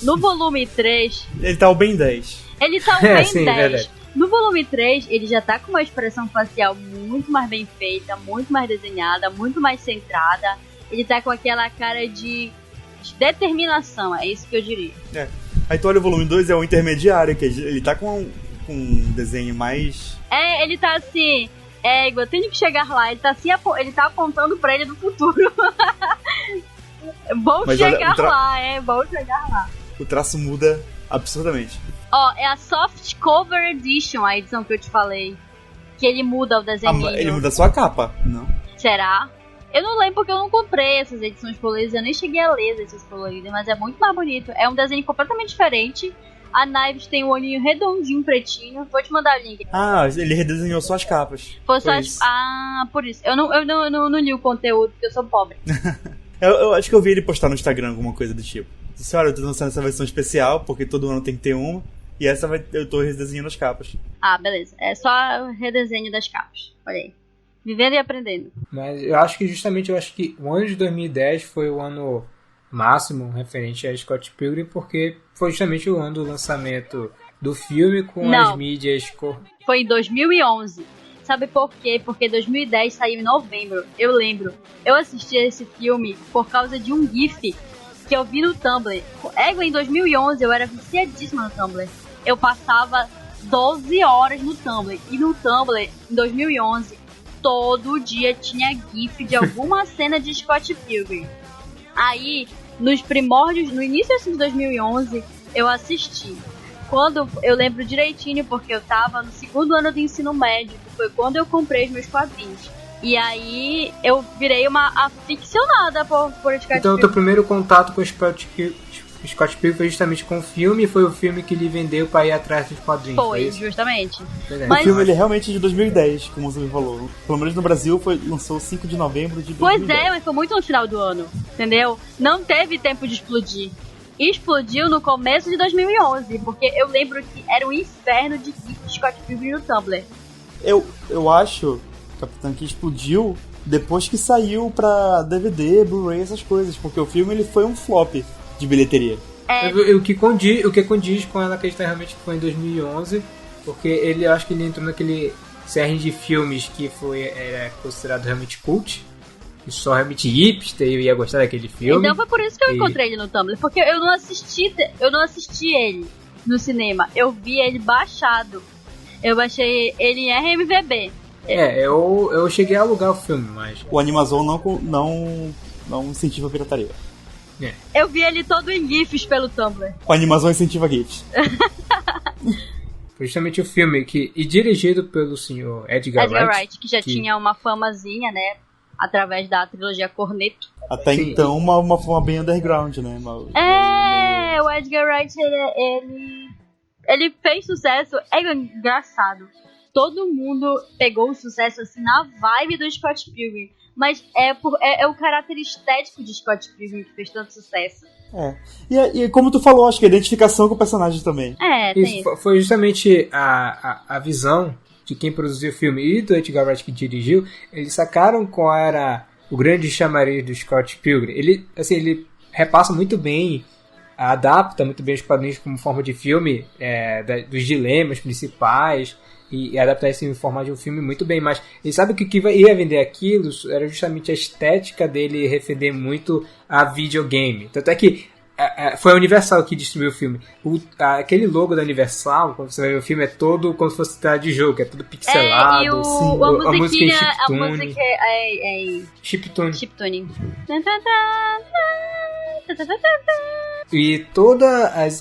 No volume 3... Ele tá o Ben 10. Ele tá o Ben sim, 10. verdade. No volume 3, ele já tá com uma expressão facial muito mais bem feita, muito mais desenhada, muito mais centrada. Ele tá com aquela cara de determinação, é isso que eu diria. Aí tu olha o volume 2, é o intermediário, que ele tá com um desenho mais... Ele tá assim... eu tenho que chegar lá. Ele tá assim, ele tá apontando pra ele do futuro. Vou chegar lá. O traço muda absurdamente. É a Soft Cover Edition, a edição que eu te falei. Que ele muda o desenho. Ele muda só a capa, não? Será? Eu não lembro porque eu não comprei essas edições coloridas. Eu nem cheguei a ler essas coloridas, mas é muito mais bonito. É um desenho completamente diferente. A Knives tem um olhinho redondinho, pretinho. Vou te mandar o link. Ele redesenhou só as capas. Foi só por isso. Eu não li o conteúdo, porque eu sou pobre. Eu acho que eu vi ele postar no Instagram alguma coisa do tipo. Disse, olha, eu tô lançando essa versão especial, porque todo ano tem que ter uma. E essa eu tô redesenhando as capas. Beleza. É só o redesenho das capas. Olha aí. Vivendo e aprendendo. Mas eu acho que o ano de 2010 foi o ano máximo referente a Scott Pilgrim, porque foi justamente o ano do lançamento do filme com as mídias... Foi em 2011. Sabe por quê? Porque 2010 saiu em novembro. Eu lembro. Eu assisti esse filme por causa de um GIF que eu vi no Tumblr. Em 2011 eu era viciadíssima no Tumblr. Eu passava 12 horas no Tumblr. E no Tumblr, em 2011, todo dia tinha GIF de alguma cena de Scott Pilgrim. Aí, nos primórdios, no início de 2011, eu assisti. Quando eu lembro direitinho, porque eu tava no segundo ano do ensino médio, que foi quando eu comprei os meus quadrinhos. E aí eu virei uma aficionada por Scott Pilgrim. Então o teu primeiro contato com o Scott Pilgrim foi justamente com o filme, e foi o filme que lhe vendeu pra ir atrás dos quadrinhos. Foi justamente. Mas... O filme ele é realmente de 2010, como você me falou. Pelo menos no Brasil lançou 5 de novembro de 2010. Pois é, mas foi muito no final do ano, entendeu? Não teve tempo de explodir. Explodiu no começo de 2011, porque eu lembro que era um inferno de Scott Pilgrim no Tumblr. Eu acho, Capitão, que explodiu depois que saiu pra DVD, Blu-ray, essas coisas, porque o filme ele foi um flop de bilheteria. O que condiz com ela acreditar realmente que foi em 2011, porque eu acho que ele entrou naquele série de filmes que era considerado realmente cult, e só realmente hipster ia gostar daquele filme. Então foi por isso que eu encontrei ele no Tumblr, porque eu não assisti ele no cinema, eu vi ele baixado. Eu baixei ele em RMVB. Eu cheguei a alugar o filme, mas... O Animazon não incentiva a pirataria. Eu vi ele todo em GIFs pelo Tumblr. O Animazon incentiva GIFs. Foi justamente o filme e dirigido pelo senhor Edgar Wright, que já tinha uma famazinha, né? Através da trilogia Cornetto. Até Sim. Então, uma fama bem underground, né? O Edgar Wright, ele fez sucesso. É engraçado. Todo mundo pegou o sucesso assim na vibe do Scott Pilgrim. Mas é o caráter estético de Scott Pilgrim que fez tanto sucesso. E como tu falou, acho que a identificação com o personagem também. Isso. Foi justamente a visão de quem produziu o filme e do Edgar Wright que dirigiu. Eles sacaram qual era o grande chamariz do Scott Pilgrim. Ele repassa muito bem, adapta muito bem os quadrinhos como forma de filme, dos dilemas principais, e adaptar isso em forma de um filme muito bem, mas ele sabe que o que ia vender aquilo era justamente a estética dele refender muito a videogame. Tanto é que foi a Universal que distribuiu o filme. Aquele logo da Universal, quando você vai ver o filme, é todo como se fosse tela de jogo, é tudo pixelado. A música é chiptune. E todos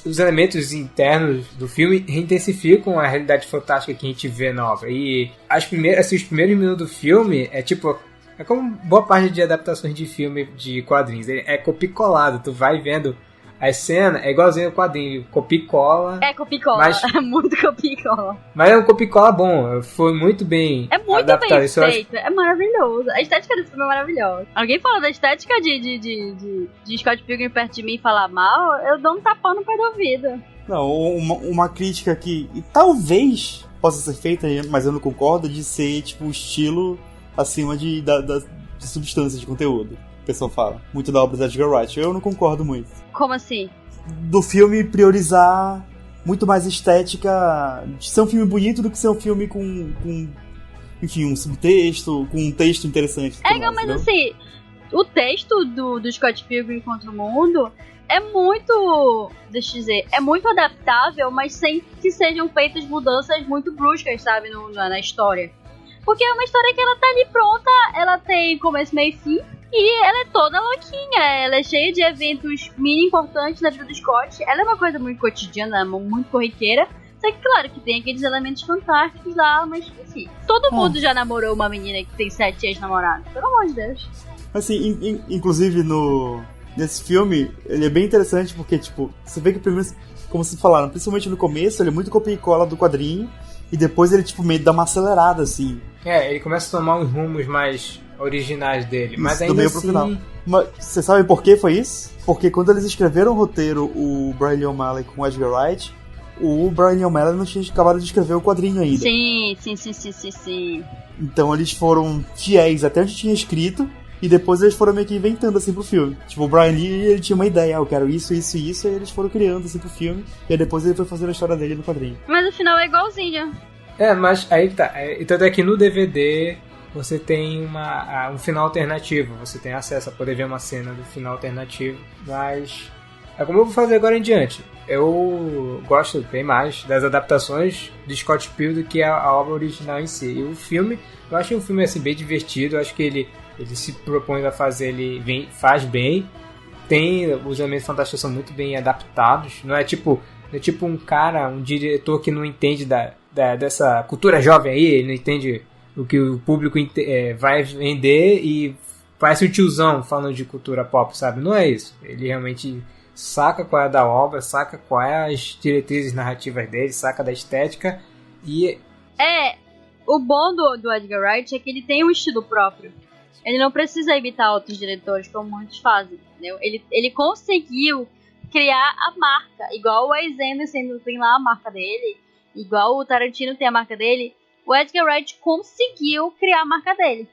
os elementos internos do filme intensificam a realidade fantástica que a gente vê na obra. E os primeiros minutos do filme é como boa parte de adaptações de filme de quadrinhos. É copia-colado, tu vai vendo a cena, é igualzinho ao quadrinho, copia-cola. É copia-cola, é muito copia-cola. Mas é um copia-cola bom, foi muito bem adaptado. É muito bem feito, é maravilhoso. A estética desse filme é maravilhosa. Alguém fala da estética de Scott Pilgrim perto de mim e falar mal, eu dou um tapão no pé do ouvido. Não, uma crítica que talvez possa ser feita, mas eu não concordo, de ser tipo o estilo acima de substância, de conteúdo. O pessoal fala muito da obra da Edgar Wright. Eu não concordo muito. Como assim? Do filme priorizar muito mais estética, de ser um filme bonito do que ser um filme com enfim, um subtexto, com um texto interessante. Mas entendeu? Assim, o texto do Scott Pilgrim contra o Mundo é muito, deixa eu dizer, é muito adaptável, mas sem que sejam feitas mudanças muito bruscas, sabe, na história. Porque é uma história que ela tá ali pronta, ela tem começo, meio e fim, e ela é toda louquinha, ela é cheia de eventos mini importantes na vida do Scott, ela é uma coisa muito cotidiana, muito corriqueira, só que claro que tem aqueles elementos fantásticos lá, mas enfim, todo mundo já namorou uma menina que tem 7 ex-namorados, pelo amor de Deus. Assim, inclusive nesse filme, ele é bem interessante porque, tipo, você vê que primeiro, como vocês falaram, principalmente no começo, ele é muito copia e cola do quadrinho, e depois ele, tipo, meio dá uma acelerada, assim. Ele começa a tomar uns rumos mais originais dele, mas ainda do meio assim... pro final. Mas você sabe por que foi isso? Porque quando eles escreveram o roteiro, o Brian Lee O'Malley com o Edgar Wright, o Brian Lee O'Malley não tinha acabado de escrever o quadrinho ainda. Sim. Então eles foram fiéis até onde tinha escrito, e depois eles foram meio que inventando assim pro filme. Tipo, o Brian Lee, ele tinha uma ideia, eu quero isso, isso e isso, e eles foram criando assim pro filme, e aí depois ele foi fazendo a história dele no quadrinho. Mas o final é igualzinho. Mas aí tá. Então é que no DVD você tem um final alternativo, você tem acesso a poder ver uma cena do final alternativo, mas é como eu vou fazer agora em diante. Eu gosto bem mais das adaptações de Scott Pilgrim do que a obra original em si. E o filme, eu acho um filme assim, bem divertido, eu acho que ele se propõe a fazer, ele faz bem, tem os elementos fantásticos são muito bem adaptados, não é tipo um diretor que não entende dessa cultura jovem aí, ele não entende o que o público vai vender e parece um tiozão falando de cultura pop, sabe? Não é isso. Ele realmente saca qual é da obra, saca qual é as diretrizes narrativas dele, saca da estética e... O bom do Edgar Wright é que ele tem um estilo próprio. Ele não precisa imitar outros diretores, como muitos fazem, entendeu? Ele conseguiu criar a marca, igual o Wes Anderson tem lá a marca dele, igual o Tarantino tem a marca dele. O Edgar Wright conseguiu criar a marca dele,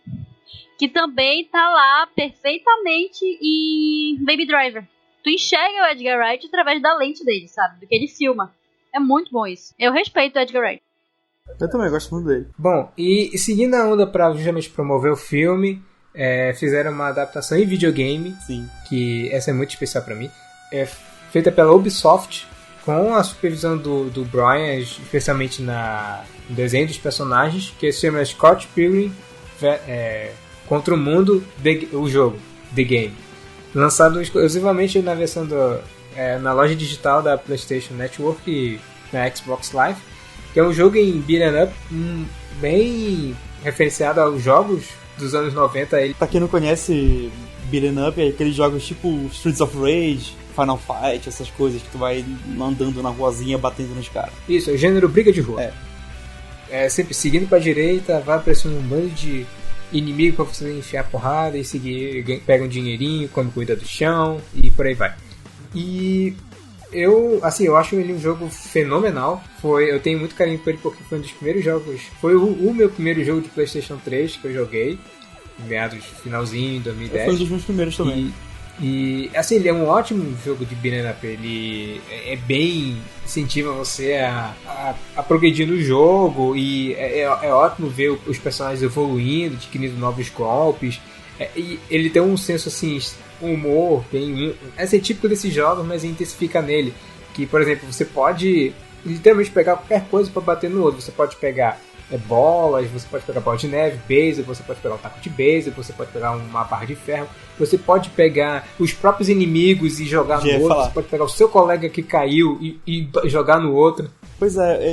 que também tá lá perfeitamente em Baby Driver. Tu enxerga o Edgar Wright através da lente dele, sabe? Do que ele filma. É muito bom isso. Eu respeito o Edgar Wright. Eu também gosto muito dele. Bom, e seguindo a onda pra justamente promover o filme, fizeram uma adaptação em videogame. Sim. Que essa é muito especial pra mim. É feita pela Ubisoft, com a supervisão do Brian, especialmente no desenho dos personagens, que se chama Scott Pilgrim contra o Mundo, o jogo, The Game. Lançado exclusivamente na versão na loja digital da PlayStation Network e na Xbox Live, que é um jogo em beat'em up bem referenciado aos jogos dos anos 90. Pra quem não conhece, beat'em up é aqueles jogos tipo Streets of Rage, Final Fight, essas coisas que tu vai andando na ruazinha batendo nos caras. Isso, é o gênero briga de rua. Sempre seguindo pra direita, vai aparecendo um bando de inimigo pra você enfiar porrada e seguir, pega um dinheirinho, come comida do chão e por aí vai. E eu acho ele um jogo fenomenal. Eu tenho muito carinho por ele porque foi um dos primeiros jogos. Foi o meu primeiro jogo de PlayStation 3 que eu joguei, meados finalzinho de 2010. Foi um dos meus primeiros também. E assim, ele é um ótimo jogo de beat'em up. Ele bem incentiva você a progredir no jogo e é ótimo ver os personagens evoluindo, adquirindo novos golpes. E ele tem um senso assim, humor bem típico desses jogos, mas intensifica nele. Que, por exemplo, você pode literalmente pegar qualquer coisa para bater no outro. Você pode pegar bolas, você pode pegar bola de neve, beisebol, você pode pegar um taco de beisebol, você pode pegar uma barra de ferro, você pode pegar os próprios inimigos e jogar no outro, você pode pegar o seu colega que caiu e jogar no outro. Pois é,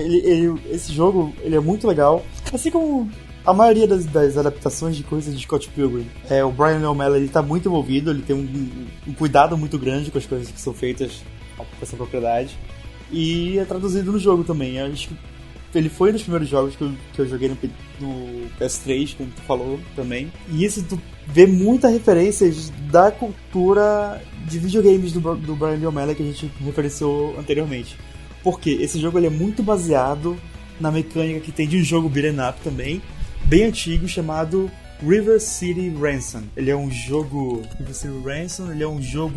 esse jogo ele é muito legal, assim como a maioria das adaptações de coisas de Scott Pilgrim. O Brian O'Malley ele tá muito envolvido, ele tem um cuidado muito grande com as coisas que são feitas com essa propriedade, e é traduzido no jogo também. Acho que ele foi um dos primeiros jogos que eu joguei no PS3, como tu falou também. E isso tu vê muitas referências da cultura de videogames do Brian O'Malley que a gente referenciou anteriormente. Porque esse jogo ele é muito baseado na mecânica que tem de um jogo beat'em up também, bem antigo, chamado River City Ransom. Ele é um jogo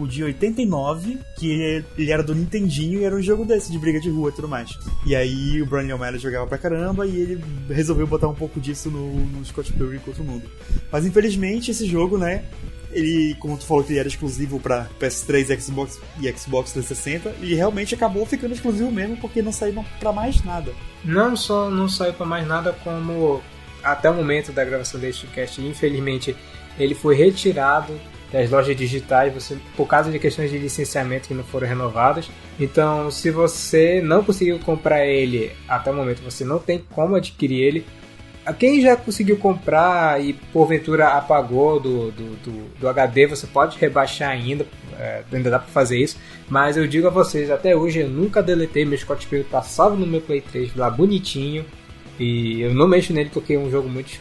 de 89, que ele era do Nintendinho e era um jogo desse, de briga de rua e tudo mais. E aí o Brian O'Malley jogava pra caramba e ele resolveu botar um pouco disso no Scott Pilgrim contra o Mundo. Mas infelizmente esse jogo, né, ele, como tu falou que ele era exclusivo pra PS3, Xbox e Xbox 360, e realmente acabou ficando exclusivo mesmo porque não saiu pra mais nada. Não só não saiu pra mais nada, como até o momento da gravação deste cast, infelizmente, ele foi retirado das lojas digitais por causa de questões de licenciamento que não foram renovadas. Então, se você não conseguiu comprar ele até o momento, você não tem como adquirir ele. Quem já conseguiu comprar e porventura apagou do HD, você pode rebaixar ainda dá pra fazer isso. Mas eu digo a vocês, até hoje eu nunca deletei meu Scott Pilgrim, tá salvo no meu Play 3 lá bonitinho. E eu não mexo nele porque é um jogo muito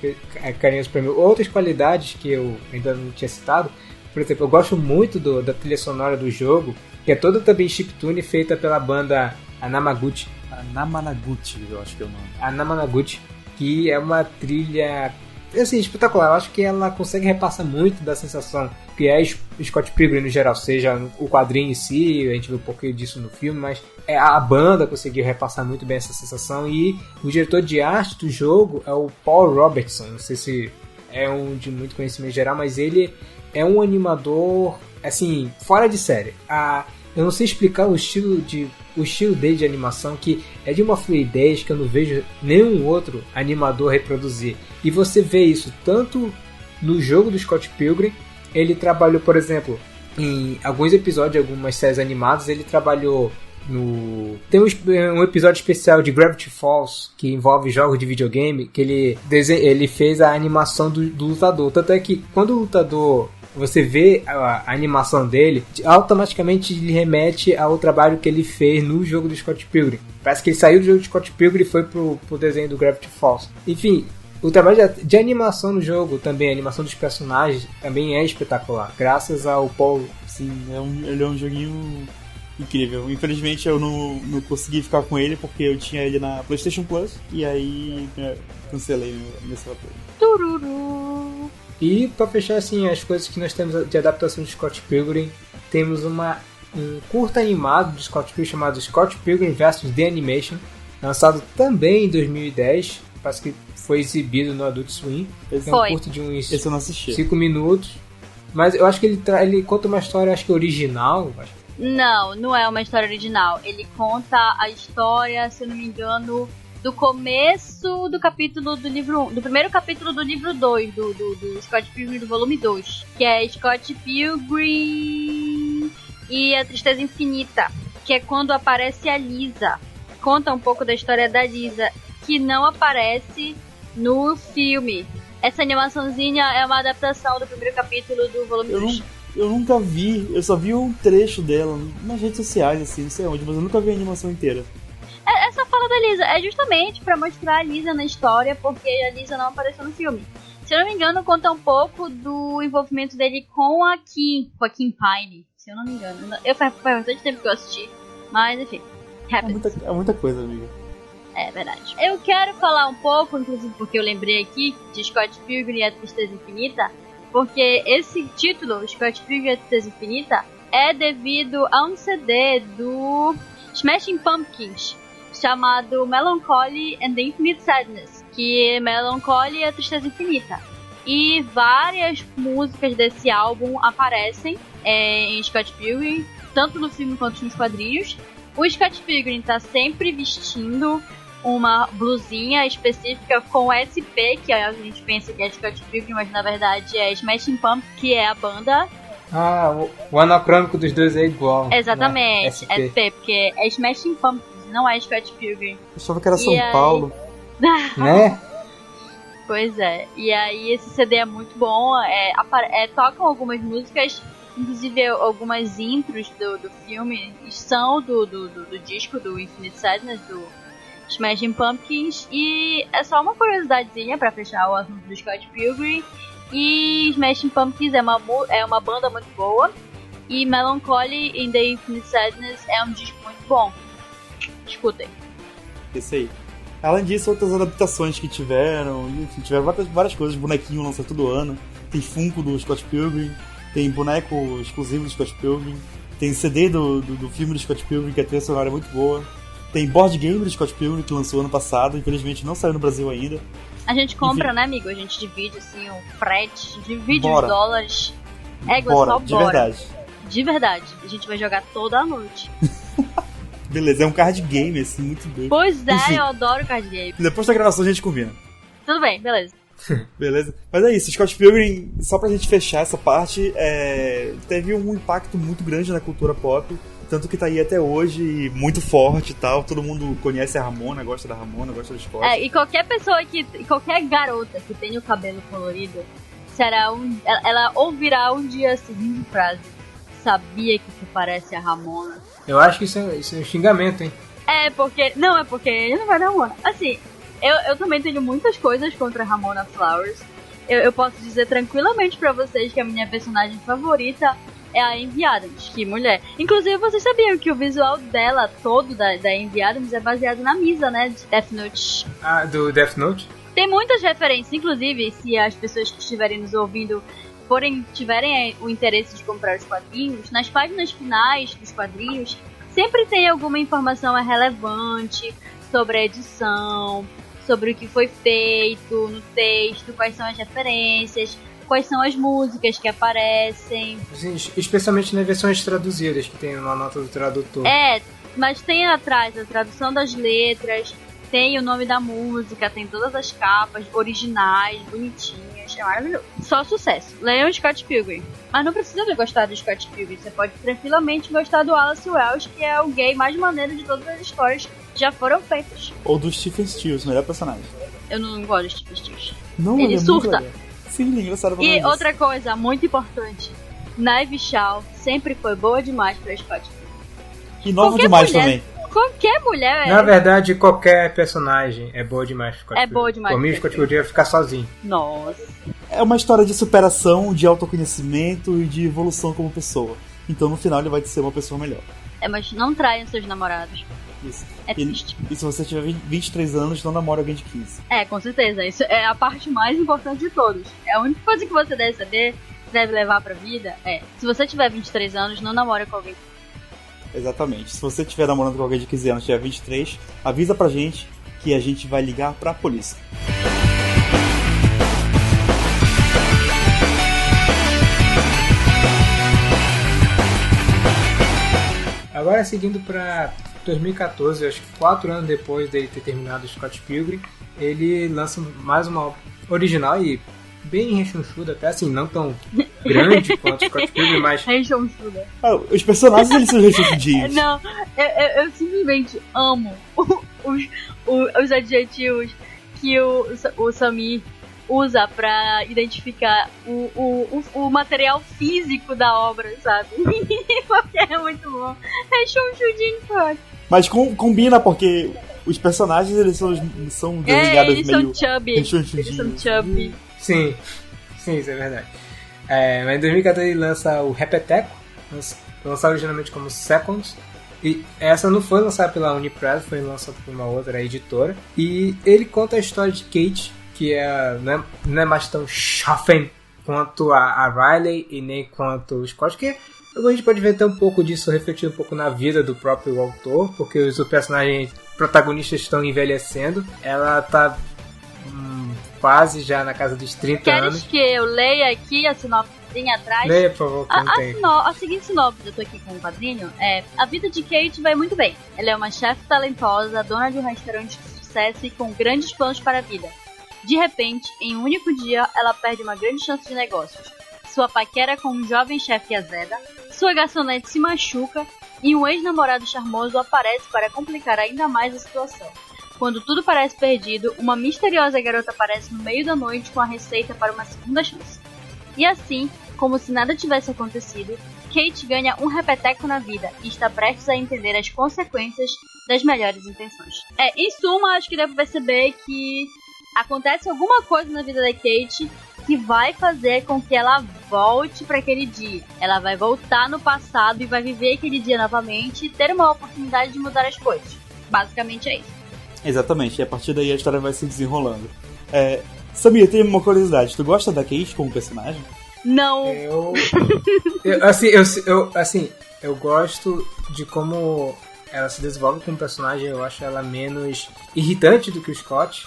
carinhoso para mim. Outras qualidades que eu ainda não tinha citado, por exemplo, eu gosto muito da trilha sonora do jogo, que é toda também chiptune, feita pela banda Anamanaguchi. Anamanaguchi, eu acho que é o nome. Anamanaguchi, que é uma trilha assim, espetacular. Eu acho que ela consegue repassar muito da sensação que é Scott Pilgrim no geral, seja o quadrinho em si, a gente vê um pouquinho disso no filme, mas a banda conseguiu repassar muito bem essa sensação. E o diretor de arte do jogo é o Paul Robertson, não sei se é um de muito conhecimento geral, mas ele é um animador assim, fora de série. Eu não sei explicar o estilo dele de animação, que é de uma fluidez que eu não vejo nenhum outro animador reproduzir. E você vê isso tanto no jogo do Scott Pilgrim. Ele trabalhou, por exemplo, em alguns episódios de algumas séries animadas, ele trabalhou Tem um episódio especial de Gravity Falls que envolve jogos de videogame, que ele fez a animação do lutador. Tanto é que quando o lutador, você vê a animação dele, automaticamente lhe remete ao trabalho que ele fez no jogo do Scott Pilgrim. Parece que ele saiu do jogo do Scott Pilgrim e foi pro desenho do Gravity Falls. Enfim, o trabalho de animação no jogo também, a animação dos personagens, também é espetacular, graças ao Paul. Sim, ele é um joguinho incrível. Infelizmente eu não consegui ficar com ele porque eu tinha ele na PlayStation Plus e aí cancelei meu relatório. Tururu. E pra fechar assim as coisas que nós temos de adaptação de Scott Pilgrim, temos um curta animado de Scott Pilgrim chamado Scott Pilgrim vs. The Animation, lançado também em 2010, parece que foi exibido no Adult Swim. É um curto de uns 5 minutos. Mas eu acho que ele conta uma história, acho que original. Não é uma história original. Ele conta a história, se eu não me engano, do começo do capítulo do livro 1, do primeiro capítulo do livro 2, do Scott Pilgrim do volume 2, que é Scott Pilgrim e a Tristeza Infinita, que é quando aparece a Lisa. Conta um pouco da história da Lisa, que não aparece no filme. Essa animaçãozinha é uma adaptação do primeiro capítulo do volume 2. Eu nunca vi, eu só vi um trecho dela nas redes sociais, assim, não sei onde, mas eu nunca vi a animação inteira. Essa fala da Lisa é justamente pra mostrar a Lisa na história, porque a Lisa não apareceu no filme. Se eu não me engano, conta um pouco do envolvimento dele com a Kim Pine, se eu não me engano. Faz bastante tempo que eu assisti, mas enfim. É muita coisa, amiga. É verdade. Eu quero falar um pouco, inclusive porque eu lembrei aqui, de Scott Pilgrim e a Tristeza Infinita, porque esse título, Scott Pilgrim e a Tristeza Infinita, é devido a um CD do Smashing Pumpkins, chamado Melancholy and the Infinite Sadness, que é Melancholy e a Tristeza Infinita. E várias músicas desse álbum aparecem em Scott Pilgrim, tanto no filme quanto nos quadrinhos. O Scott Pilgrim tá sempre vestindo uma blusinha específica com SP, que a gente pensa que é Scott Pilgrim, mas na verdade é Smashing Pumpkins, que é a banda. O anacrônico dos dois é igual. Exatamente, né? SP, porque é Smashing Pumpkins, não é Scott Pilgrim. Eu achava que era São Paulo. Né? Pois é, e aí esse CD é muito bom, tocam algumas músicas, inclusive algumas intros do filme, são do disco do Infinite Sadness, do Smashing Pumpkins, e é só uma curiosidadezinha pra fechar o assunto do Scott Pilgrim. E Smashing Pumpkins é uma banda muito boa, e Melancholy in the Infinite Sadness é um disco muito bom. Escutem. Esse aí. Além disso, outras adaptações que tiveram várias coisas, bonequinho lança todo ano, tem Funko do Scott Pilgrim, tem boneco exclusivo do Scott Pilgrim, tem CD do filme do Scott Pilgrim, que a trilha sonora é muito boa. Tem board game do Scott Pilgrim, que lançou ano passado, infelizmente não saiu no Brasil ainda. A gente compra, enfim, né, amigo? A gente divide, assim, o frete, divide os dólares. Bora. De verdade. A gente vai jogar toda a noite. Beleza, é um card game, assim, muito doido. Pois é, enfim, eu adoro card game. Depois da gravação a gente combina. Tudo bem, beleza. Beleza? Mas é isso, Scott Pilgrim, só pra gente fechar essa parte, teve um impacto muito grande na cultura pop. Tanto que tá aí até hoje, muito forte e tal. Todo mundo conhece a Ramona, gosta da Ramona, gosta do Scott. E qualquer pessoa qualquer garota que tenha o cabelo colorido, ela ouvirá um dia a seguinte frase: sabia que tu parece a Ramona? Eu acho que isso é um xingamento, hein? Porque não vai dar Ramona. Assim, eu também tenho muitas coisas contra a Ramona Flowers. Eu posso dizer tranquilamente pra vocês que a minha personagem favorita é a Amy Adams, que mulher. Inclusive, vocês sabiam que o visual dela todo, da Amy Adams, é baseado na Misa, né, de Death Note. Do Death Note? Tem muitas referências, inclusive, se as pessoas que estiverem nos ouvindo tiverem o interesse de comprar os quadrinhos, nas páginas finais dos quadrinhos, sempre tem alguma informação relevante sobre a edição, sobre o que foi feito no texto, quais são as referências, quais são as músicas que aparecem. Sim, especialmente nas versões traduzidas, que tem uma nota do tradutor. Mas tem atrás a tradução das letras, tem o nome da música, tem todas as capas originais, bonitinhas. É maravilhoso. Só sucesso. Leiam Scott Pilgrim. Mas não precisa ter gostado do Scott Pilgrim. Você pode tranquilamente gostar do Wallace Wells, que é o gay mais maneiro de todas as histórias que já foram feitas. Ou do Stephen Stills, melhor personagem. Eu não gosto do Stephen Stills. Não, ele surta. Sim, ele é engraçado. E outra coisa muito importante. Naive Shaw sempre foi boa demais pra Scott Pilgrim. E nova demais também. Qualquer mulher Na verdade, qualquer personagem é boa demais. É boa demais. Por mim, o Scott Pilgrim ia ficar sozinho. Nossa. É uma história de superação, de autoconhecimento e de evolução como pessoa. Então, no final, ele vai ser uma pessoa melhor. Mas não traiam seus namorados. Isso. É triste. E se você tiver 23 anos, não namora alguém de 15. Com certeza. Isso é a parte mais importante de todos. É a única coisa que você deve levar pra vida. Se você tiver 23 anos, não namore com alguém. Exatamente. Se você estiver namorando com alguém de 15 anos e tiver 23, avisa pra gente que a gente vai ligar pra polícia. Agora, seguindo pra 2014, acho que 4 anos depois dele ter terminado o Scott Pilgrim, ele lança mais uma obra original e bem rechonchuda, até assim, não tão grande quanto o Scott Pilgrim, mas... Rechonchuda. Os personagens, eles são rechonchudinhos. Não, eu simplesmente amo os adjetivos que o Samir usa pra identificar o material físico da obra, sabe? Porque é muito bom. Rechonchudinho, pode. Mas combina, porque os personagens, eles são desenhados eles meio... são chubby. Eles são chubby. Sim, isso é verdade. Mas em 2014 ele lança o Repeteco, lançado originalmente como Seconds. E essa não foi lançada pela Unipress, foi lançada por uma outra editora. E ele conta a história de Kate, que não é mais tão chafing quanto a Riley e nem quanto o Scott, que a gente pode ver até um pouco disso refletido um pouco na vida do próprio autor, porque os personagens protagonistas estão envelhecendo. Ela tá quase já na casa dos 30 anos. Queres que eu leia aqui a sinopsezinha atrás? Leia, por favor, que não tem. A seguinte sinopse, eu tô aqui com um quadrinho, a vida de Kate vai muito bem. Ela é uma chefe talentosa, dona de um restaurante de sucesso e com grandes planos para a vida. De repente, em um único dia, ela perde uma grande chance de negócios. Sua paquera com um jovem chefe azeda, sua garçonete se machuca e um ex-namorado charmoso aparece para complicar ainda mais a situação. Quando tudo parece perdido, uma misteriosa garota aparece no meio da noite com a receita para uma segunda chance. E assim, como se nada tivesse acontecido, Kate ganha um repeteco na vida e está prestes a entender as consequências das melhores intenções. Em suma, acho que dá pra perceber que acontece alguma coisa na vida da Kate que vai fazer com que ela volte para aquele dia. Ela vai voltar no passado e vai viver aquele dia novamente e ter uma oportunidade de mudar as coisas. Basicamente é isso. Exatamente, e a partir daí a história vai se desenrolando. Samir, tem uma curiosidade. Tu gosta da Kate como personagem? Não. Eu gosto de como ela se desenvolve como personagem. Eu acho ela menos irritante do que o Scott.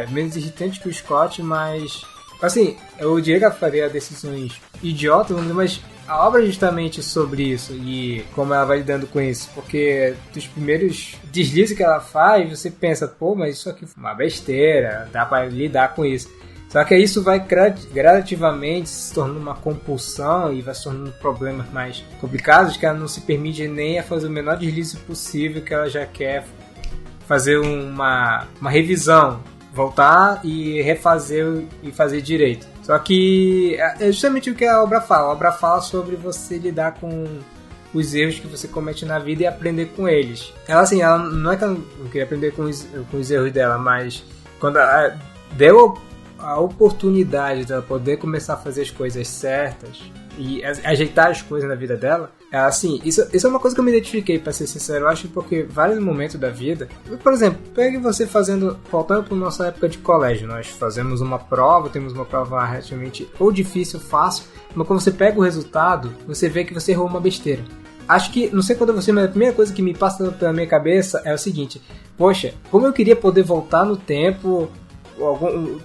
Menos irritante que o Scott, mas... Assim, eu diria que ela faria decisões idiotas, mas a obra é justamente sobre isso e como ela vai lidando com isso. Porque dos primeiros deslizes que ela faz, você pensa, mas isso aqui é uma besteira, dá pra lidar com isso. Só que isso vai gradativamente se tornando uma compulsão e vai se tornando problemas mais complicados que ela não se permite nem a fazer o menor deslize possível, que ela já quer fazer uma revisão. Voltar e refazer e fazer direito. Só que é justamente o que a obra fala. A obra fala sobre você lidar com os erros que você comete na vida e aprender com eles. Ela não é que ela não queria aprender com os erros dela, mas quando ela deu a oportunidade dela poder começar a fazer as coisas certas e ajeitar as coisas na vida dela, isso é uma coisa que eu me identifiquei, pra ser sincero. Eu acho porque vários momentos da vida, por exemplo, pegue você voltando para nossa época de colégio, nós fazemos uma prova, temos uma prova relativamente ou difícil ou fácil, mas quando você pega o resultado, você vê que você errou uma besteira. Acho que, não sei quando você, mas a primeira coisa que me passa pela minha cabeça é o seguinte: poxa, como eu queria poder voltar no tempo,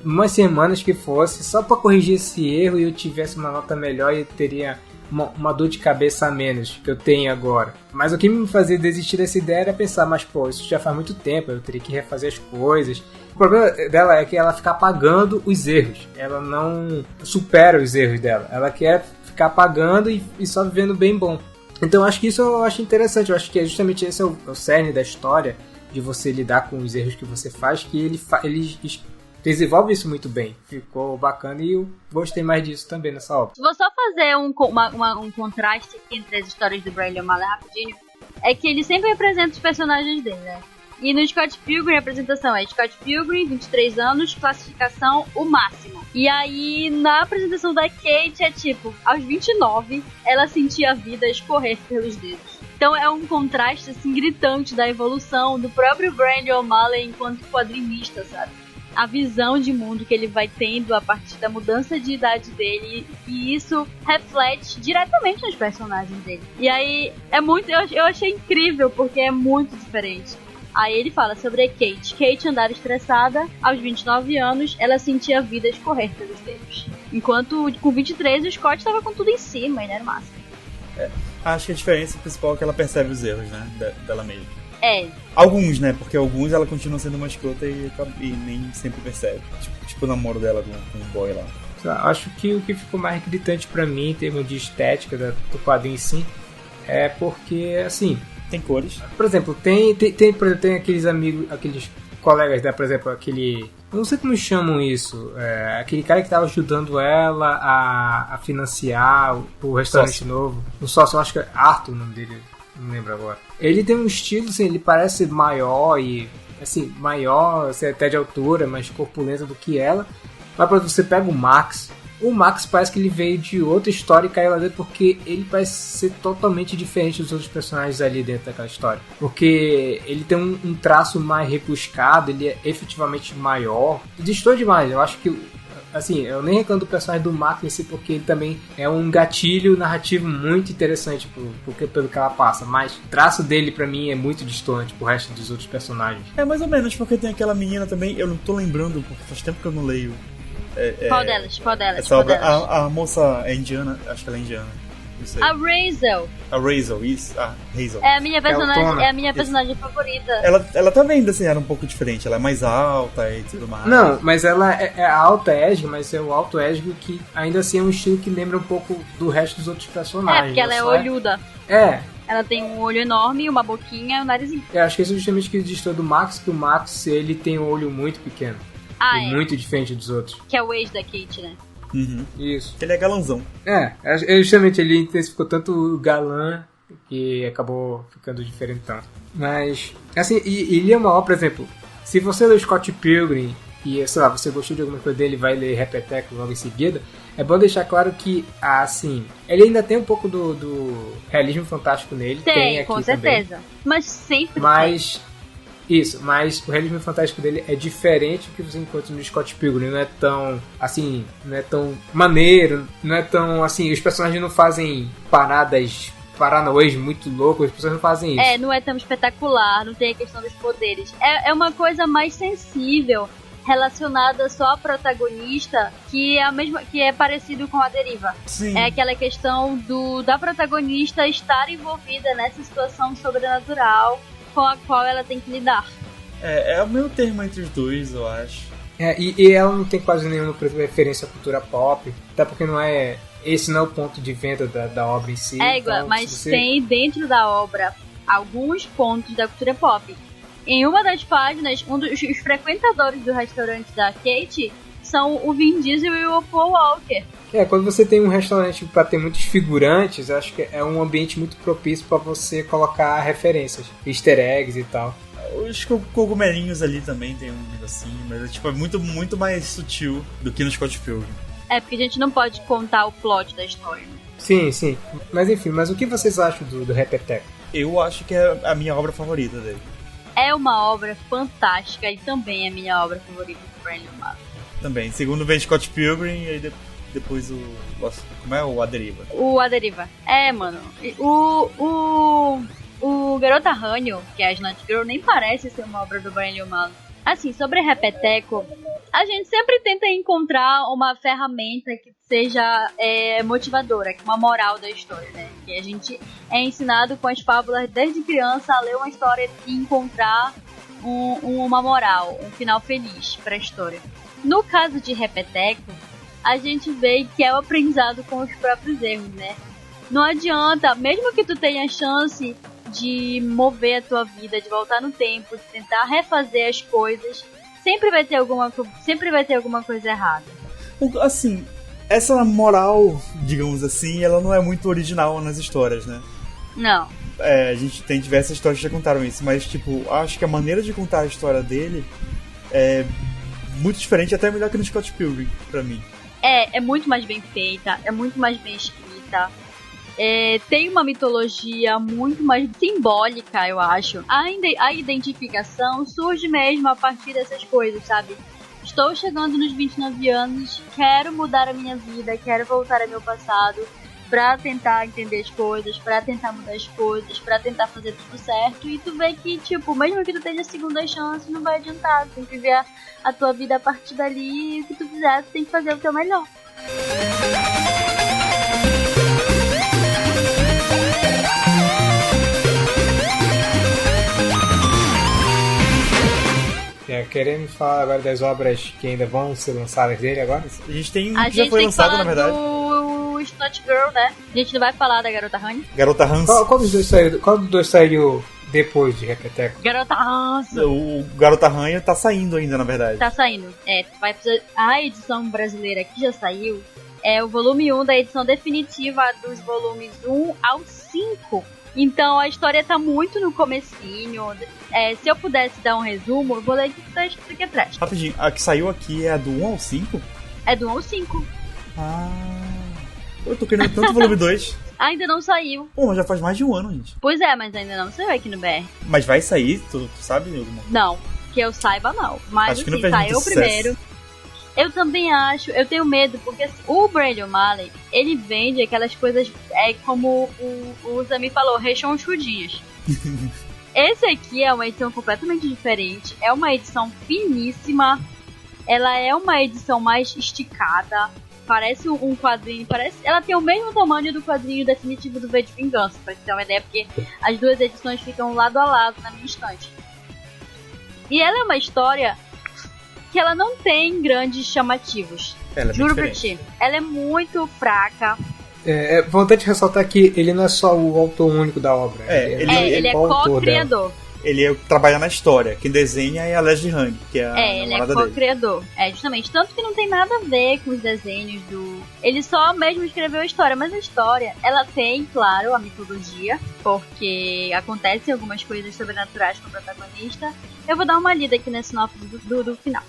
umas semanas que fosse, só para corrigir esse erro e eu tivesse uma nota melhor e teria uma dor de cabeça a menos que eu tenho agora. Mas o que me fazia desistir dessa ideia era pensar, mas pô, isso já faz muito tempo, eu teria que refazer as coisas. O problema dela é que ela fica apagando os erros. Ela não supera os erros dela. Ela quer ficar apagando e só vivendo bem bom. Então acho que isso eu acho interessante. Eu acho que justamente esse é o cerne da história, de você lidar com os erros que você faz, que ele desenvolve isso muito bem. Ficou bacana e eu gostei mais disso também nessa obra. Vou só fazer um contraste aqui entre as histórias do Brian Lee O'Malley rapidinho. É que ele sempre apresenta os personagens dele, né? E no Scott Pilgrim a apresentação é Scott Pilgrim, 23 anos, classificação o máximo. E aí na apresentação da Kate é tipo, aos 29 ela sentia a vida escorrer pelos dedos. Então é um contraste assim gritante da evolução do próprio Brian Lee O'Malley enquanto quadrinista, sabe? A visão de mundo que ele vai tendo a partir da mudança de idade dele, e isso reflete diretamente nos personagens dele. E aí é muito, eu achei incrível porque é muito diferente. Aí ele fala sobre a Kate. Kate andava estressada, aos 29 anos ela sentia a vida escorrer pelos dedos. Enquanto com 23 o Scott estava com tudo em cima, e não era massa. Acho que a diferença principal é que ela percebe os erros, né, dela mesma. Alguns, né, porque alguns ela continua sendo uma escrota e nem sempre percebe. Tipo o namoro dela com o boy lá. Acho que o que ficou mais gritante pra mim em termos de estética do quadrinho em si é porque, assim... Tem cores. Por exemplo, tem aqueles amigos, aqueles colegas dela, por exemplo, aquele... Eu não sei como chamam isso. Aquele cara que estava ajudando ela a financiar o restaurante sócio novo. O sócio, eu acho que é Arthur o nome dele. Não lembro agora. Ele tem um estilo, assim, ele parece maior e... Assim, maior, assim, até de altura, mais corpulento do que ela. Mas quando você pega o Max parece que ele veio de outra história e caiu lá dentro, porque ele parece ser totalmente diferente dos outros personagens ali dentro daquela história. Porque ele tem um traço mais rebuscado, ele é efetivamente maior. Destoa demais, eu acho que... Assim, eu nem reclamo do personagem do Max em si, porque ele também é um gatilho narrativo muito interessante pelo que ela passa. Mas o traço dele, pra mim, é muito distante pro resto dos outros personagens. É mais ou menos, porque tem aquela menina também, eu não tô lembrando, porque faz tempo que eu não leio. Qual delas? Essa obra, a moça é indiana, acho que ela é indiana. Não sei. A Razel. A Razel, isso. Hazel. É a minha personagem favorita. Ela também desenhada um pouco diferente, ela é mais alta e tudo mais. Não, mas ela é alta esga, mas é o alto esgo que ainda assim é um estilo que lembra um pouco do resto dos outros personagens. Porque ela é olhuda. Ela tem um olho enorme, uma boquinha e um narizinho. Eu acho que isso é justamente o que distorce do Max, que o Max ele tem um olho muito pequeno. Muito diferente dos outros. Que é o ex da Kate, né? Uhum. Isso. Ele é galanzão. Justamente ele intensificou tanto o galã que acabou ficando diferentão. Mas, assim, e ele é uma obra, por exemplo, se você lê o Scott Pilgrim e, sei lá, você gostou de alguma coisa dele e vai ler Repeteco logo em seguida, é bom deixar claro que, assim, ele ainda tem um pouco do realismo fantástico nele. Tem aqui com certeza. Também. Mas sempre mas o realismo fantástico dele é diferente do que você encontra no Scott Pilgrim. Não é tão, assim, não é tão maneiro, não é tão, assim, os personagens não fazem paradas paranauês muito loucos, as pessoas não fazem isso. Não é tão espetacular, não tem a questão dos poderes. É uma coisa mais sensível, relacionada só à protagonista, que é parecido com a Deriva. Sim. É aquela questão da protagonista estar envolvida nessa situação sobrenatural com a qual ela tem que lidar. É o meio termo entre os dois, eu acho. E ela não tem quase nenhuma referência à cultura pop, até porque esse não é o ponto de venda da obra em si. Então, mas tem dentro da obra alguns pontos da cultura pop. Em uma das páginas, os frequentadores do restaurante da Kate são o Vin Diesel e o Paul Walker. Quando você tem um restaurante para ter muitos figurantes, acho que é um ambiente muito propício para você colocar referências, easter eggs e tal. Os cogumelinhos ali também tem um negocinho, mas é muito, muito mais sutil do que no Scott Pilgrim. Porque a gente não pode contar o plot da história, né? Sim. Mas enfim, o que vocês acham do Repeteco? Eu acho que é a minha obra favorita dele. É uma obra fantástica e também é a minha obra favorita do Brian Lee O'Malley. Também. Segundo vem Scott Pilgrim e aí depois como é o A Deriva? O A Deriva. Mano. O Garota Hanyo, que é a Snot Girl, nem parece ser uma obra do Brian Lee O'Malley. Assim, sobre Repeteco, A gente sempre tenta encontrar uma ferramenta que seja motivadora, uma moral da história, né? Que a gente é ensinado com as fábulas desde criança a ler uma história e encontrar uma moral, um final feliz para a história. No caso de Repeteco, a gente vê que é o aprendizado com os próprios erros, né? Não adianta, mesmo que tu tenha chance de mover a tua vida, de voltar no tempo, de tentar refazer as coisas, sempre vai ter alguma coisa errada. Assim, essa moral, digamos assim, ela não é muito original nas histórias, né? Não. A gente tem diversas histórias que já contaram isso, mas, tipo, acho que a maneira de contar a história dele é muito diferente, até melhor que no Scott Pilgrim, pra mim. É muito mais bem feita, é muito mais bem escrita. Tem uma mitologia muito mais simbólica, eu acho. A identificação surge mesmo a partir dessas coisas, sabe? Estou chegando nos 29 anos, quero mudar a minha vida, quero voltar ao meu passado pra tentar entender as coisas, pra tentar mudar as coisas, pra tentar fazer tudo certo. E tu vê que, tipo, mesmo que tu tenha segunda chance, não vai adiantar. Tu tem que viver a tua vida a partir dali, e o que tu fizer, tu tem que fazer o teu melhor. Querendo falar agora das obras que ainda vão ser lançadas dele agora? A gente tem um que já foi lançado, na verdade. Do Snot Girl, né? A gente não vai falar da Garota Hans. Garota Hans. Qual dos dois saiu depois de Repeteco? Garota Hans. O Garota Ranha tá saindo ainda, na verdade. Tá saindo. A edição brasileira que já saiu é o volume 1 da edição definitiva dos volumes 1 ao 5. Então a história tá muito no comecinho. Se eu pudesse dar um resumo, eu vou ler o que tá escrito aqui atrás. Rapidinho, a que saiu aqui é a do 1 ao 5? É do 1 ao 5. Eu tô querendo tanto volume 2. Ainda não saiu. Pô, mas já faz mais de um ano, gente. Pois é, mas ainda não saiu aqui no BR. Mas vai sair, tu sabe, alguma? Não, que eu saiba não. Mas acho que assim, não fez saiu muito primeiro. Eu também acho, eu tenho medo, porque assim, o Brandon O'Malley, ele vende aquelas coisas, como o Zami falou, rechonchudinhas. Esse aqui é uma edição completamente diferente, é uma edição finíssima, ela é uma edição mais esticada, parece um quadrinho, ela tem o mesmo tamanho do quadrinho definitivo do V de Vingança, pra você ter uma ideia, porque as duas edições ficam lado a lado na minha estante. E ela é uma história que ela não tem grandes chamativos. Juro pra ti. Ela é muito fraca. É importante ressaltar que ele não é só o autor único da obra. Ele é co-criador. Ele trabalha na história. Quem desenha é a Leslie Hang, que é a namorada ele é co-criador. Justamente. Tanto que não tem nada a ver com os desenhos do... Ele só mesmo escreveu a história. Mas a história, ela tem, claro, a mitologia. Porque acontecem algumas coisas sobrenaturais com o protagonista. Eu vou dar uma lida aqui na sinopse do final.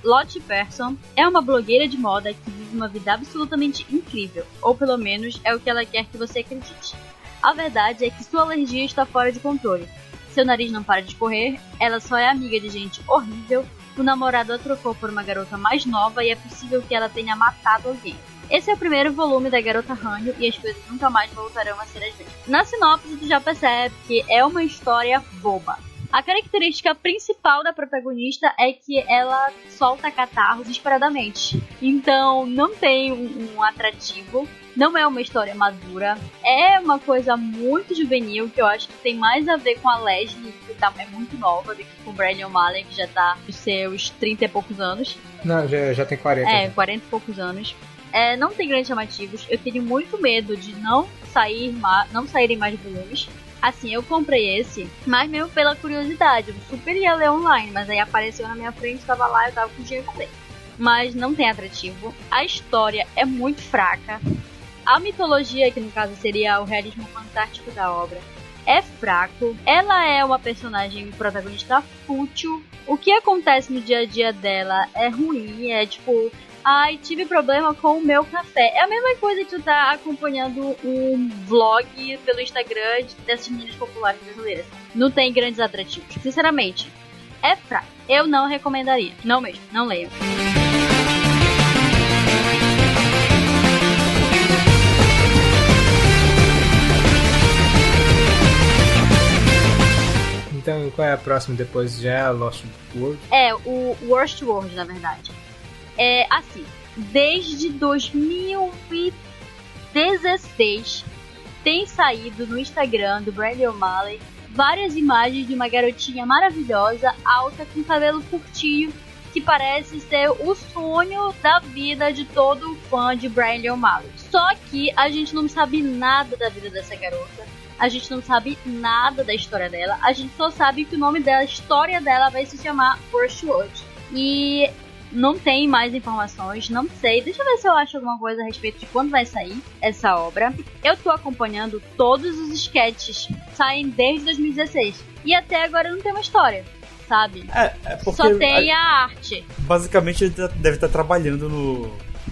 Lottie Persson é uma blogueira de moda que vive uma vida absolutamente incrível, ou pelo menos é o que ela quer que você acredite. A verdade é que sua alergia está fora de controle. Seu nariz não para de escorrer, ela só é amiga de gente horrível, o namorado a trocou por uma garota mais nova e é possível que ela tenha matado alguém. Esse é o primeiro volume da Garota Ranho e as coisas nunca mais voltarão a ser as mesmas. Na sinopse tu já percebe que é uma história boba. A característica principal da protagonista é que ela solta catarro desesperadamente. Então não tem um atrativo, não é uma história madura. É uma coisa muito juvenil, que eu acho que tem mais a ver com a Leslie, que é muito nova, do que com o Brandon O'Malley, que já tá nos seus 30 e poucos anos. Não, já tem 40. 40 e poucos anos. Não tem grandes chamativos. Eu tenho muito medo de não saírem mais volumes. Assim, eu comprei esse, mas mesmo pela curiosidade. Eu super ia ler online, mas aí apareceu na minha frente, tava lá, eu tava com dinheiro e comprei. Mas não tem atrativo. A história é muito fraca. A mitologia, que no caso seria o realismo fantástico da obra, é fraco. Ela é uma personagem protagonista fútil. O que acontece no dia a dia dela é ruim, é tipo... Ai, tive problema com o meu café. É a mesma coisa que tu tá acompanhando um vlog pelo Instagram dessas meninas populares brasileiras. Não tem grandes atrativos. Sinceramente, é fraco. Eu não recomendaria. Não mesmo, não leio. Então, qual é a próxima depois? Já é a Lost World? É, o Worst World, na verdade. É assim, desde 2016 tem saído no Instagram do Brandon O'Malley várias imagens de uma garotinha maravilhosa, alta, com cabelo curtinho, que parece ser o sonho da vida de todo fã de Brandon O'Malley. Só que a gente não sabe nada da vida dessa garota, a gente não sabe nada da história dela, a gente só sabe que o nome da história dela vai se chamar Worst World. E não tem mais informações, não sei. Deixa eu ver se eu acho alguma coisa a respeito de quando vai sair essa obra. Eu tô acompanhando todos os sketches, saem desde 2016. E até agora não tem uma história, sabe? Porque só tem a arte. Basicamente ele deve estar trabalhando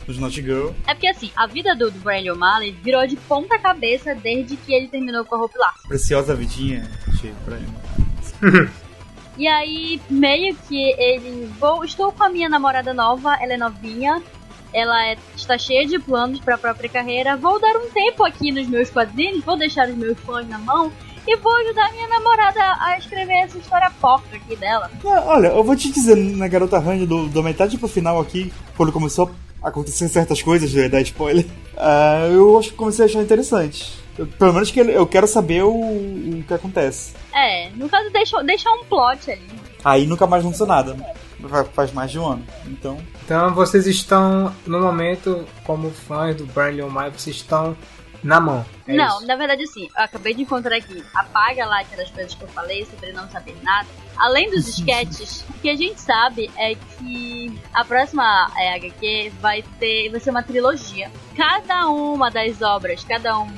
nos Not Girl. É porque assim, a vida do Brandon O'Malley virou de ponta cabeça desde que ele terminou com a Hope Larson. Preciosa vidinha de Brandon. E aí, meio que ele... Estou com a minha namorada nova, ela é novinha, ela está cheia de planos para a própria carreira. Vou dar um tempo aqui nos meus quadrinhos, vou deixar os meus fãs na mão e vou ajudar a minha namorada a escrever essa história porca aqui dela. Olha, eu vou te dizer, na Garota Range, da metade pro final aqui, quando começou a acontecer certas coisas, dar spoiler, eu acho que comecei a achar interessante. Pelo menos que eu quero saber o que acontece. No caso, deixar um plot ali. Aí nunca mais lançou nada. Faz mais de um ano. Então vocês estão, no momento, como fãs do Brandon O'Malley, vocês estão na mão. Não, isso? Na verdade assim, eu acabei de encontrar aqui. Apaga lá aquelas coisas que eu falei sobre não saber nada. Além dos sketches, o que a gente sabe é que a próxima HQ vai ser uma trilogia. Cada uma das obras, cada um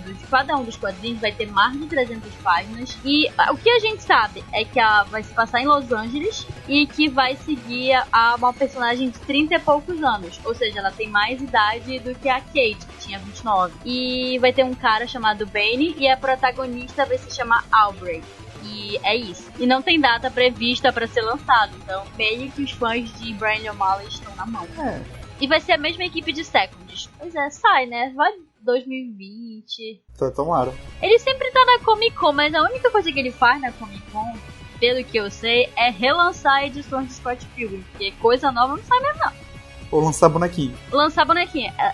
dos quadrinhos vai ter mais de 300 páginas. E o que a gente sabe é que vai se passar em Los Angeles e que vai seguir uma personagem de 30 e poucos anos. Ou seja, ela tem mais idade do que a Kate, que tinha 29. E vai ter um cara chamado Bane e a protagonista vai se chamar Aubrey. E é isso. E não tem data prevista pra ser lançado. Então, meio que os fãs de Brandon O'Malley estão na mão. E vai ser a mesma equipe de Seconds. Pois é, sai, né? Vai 2020. Tomara. Ele sempre tá na Comic Con, mas a única coisa que ele faz na Comic Con, pelo que eu sei, é relançar edições de Scott Pilgrim. Porque coisa nova não sai mesmo, não. Ou lançar bonequinho.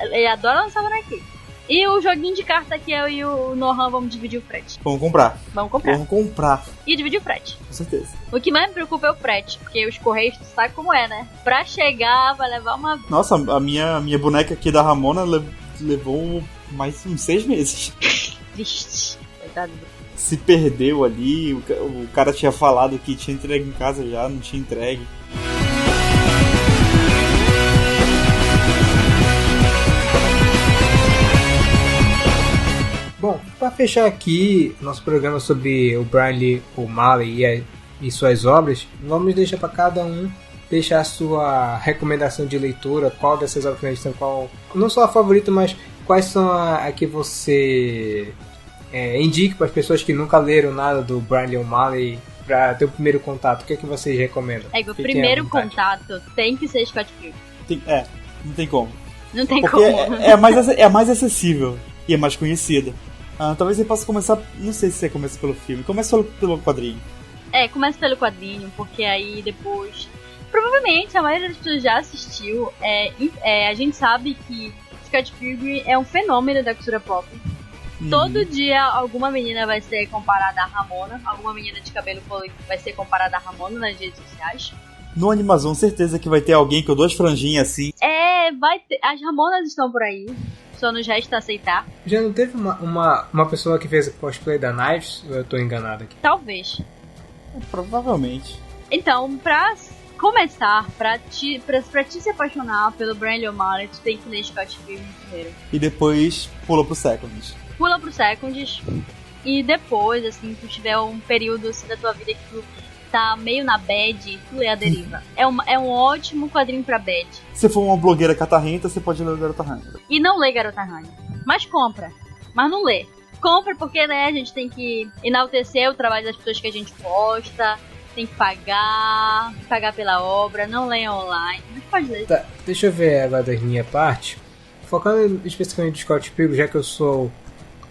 Ele adora lançar bonequinho. E o joguinho de carta que eu e o Nohan vamos dividir o frete. Vamos comprar. Vamos comprar. E dividir o frete. Com certeza. O que mais me preocupa é o frete, porque os correios, tu sabe como é, né? Pra chegar, vai levar uma... Nossa, a minha boneca aqui da Ramona levou mais uns 6 meses. Vixe, coitado. Se perdeu ali, o cara tinha falado que tinha entregue em casa já, não tinha entregue. Bom, para fechar aqui nosso programa sobre o Brandon O'Malley e suas obras, vamos deixar para cada um deixar a sua recomendação de leitura, qual dessas obras são qual, não só a favorita, mas quais são a que você indica para as pessoas que nunca leram nada do Brandon O'Malley para ter o primeiro contato. O que é que vocês recomendam? O primeiro contato tem que ser Scott Pilgrim. Não tem como. Não tem porque como. É mais acessível e é mais conhecida. Talvez você possa começar, não sei se você começa pelo filme, começa pelo quadrinho. Começa pelo quadrinho, porque aí depois... Provavelmente a maioria das pessoas já assistiu. A gente sabe que Scott Pilgrim é um fenômeno da cultura pop. Todo dia alguma menina vai ser comparada a Ramona, alguma menina de cabelo colorido vai ser comparada a Ramona nas redes sociais. No Animazon, certeza que vai ter alguém com 2 franjinhas assim. Vai ter. As Ramonas estão por aí. Só nos resta aceitar. Já não teve uma pessoa que fez cosplay da Knives? Ou eu tô enganado aqui? Talvez. Provavelmente. Então, pra começar, pra te se apaixonar pelo Brandon O'Malley, tu tem que ler Scott Pilgrim primeiro. E depois pula pro Seconds. E depois, assim, tu tiver um período assim, da tua vida que tu tá meio na bad, tu lê A Deriva. É um ótimo quadrinho pra bad. Se for uma blogueira catarrenta, você pode ler o Garota Ranha. E não lê Garota Ranha. Mas compra. Mas não lê. Compra porque, né, a gente tem que enaltecer o trabalho das pessoas que a gente posta. Tem que pagar pela obra. Não leia online. Mas pode ler. Tá, deixa eu ver agora da minha parte. Focando especificamente no Scott Pilgrim, já que eu sou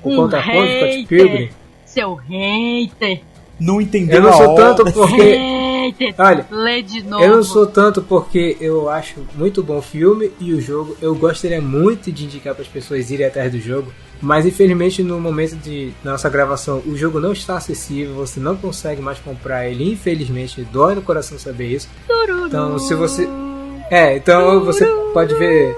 o contraponto do Scott Pilgrim. Seu hater! não entendeu Eu não a sou obra. tanto porque... Olha, lê de novo. eu não sou tanto porque eu acho muito bom o filme e o jogo. Eu gostaria muito de indicar para as pessoas irem atrás do jogo, mas infelizmente no momento da nossa gravação o jogo não está acessível, você não consegue mais comprar ele, infelizmente. Dói no coração saber isso. Então se você... então você pode ver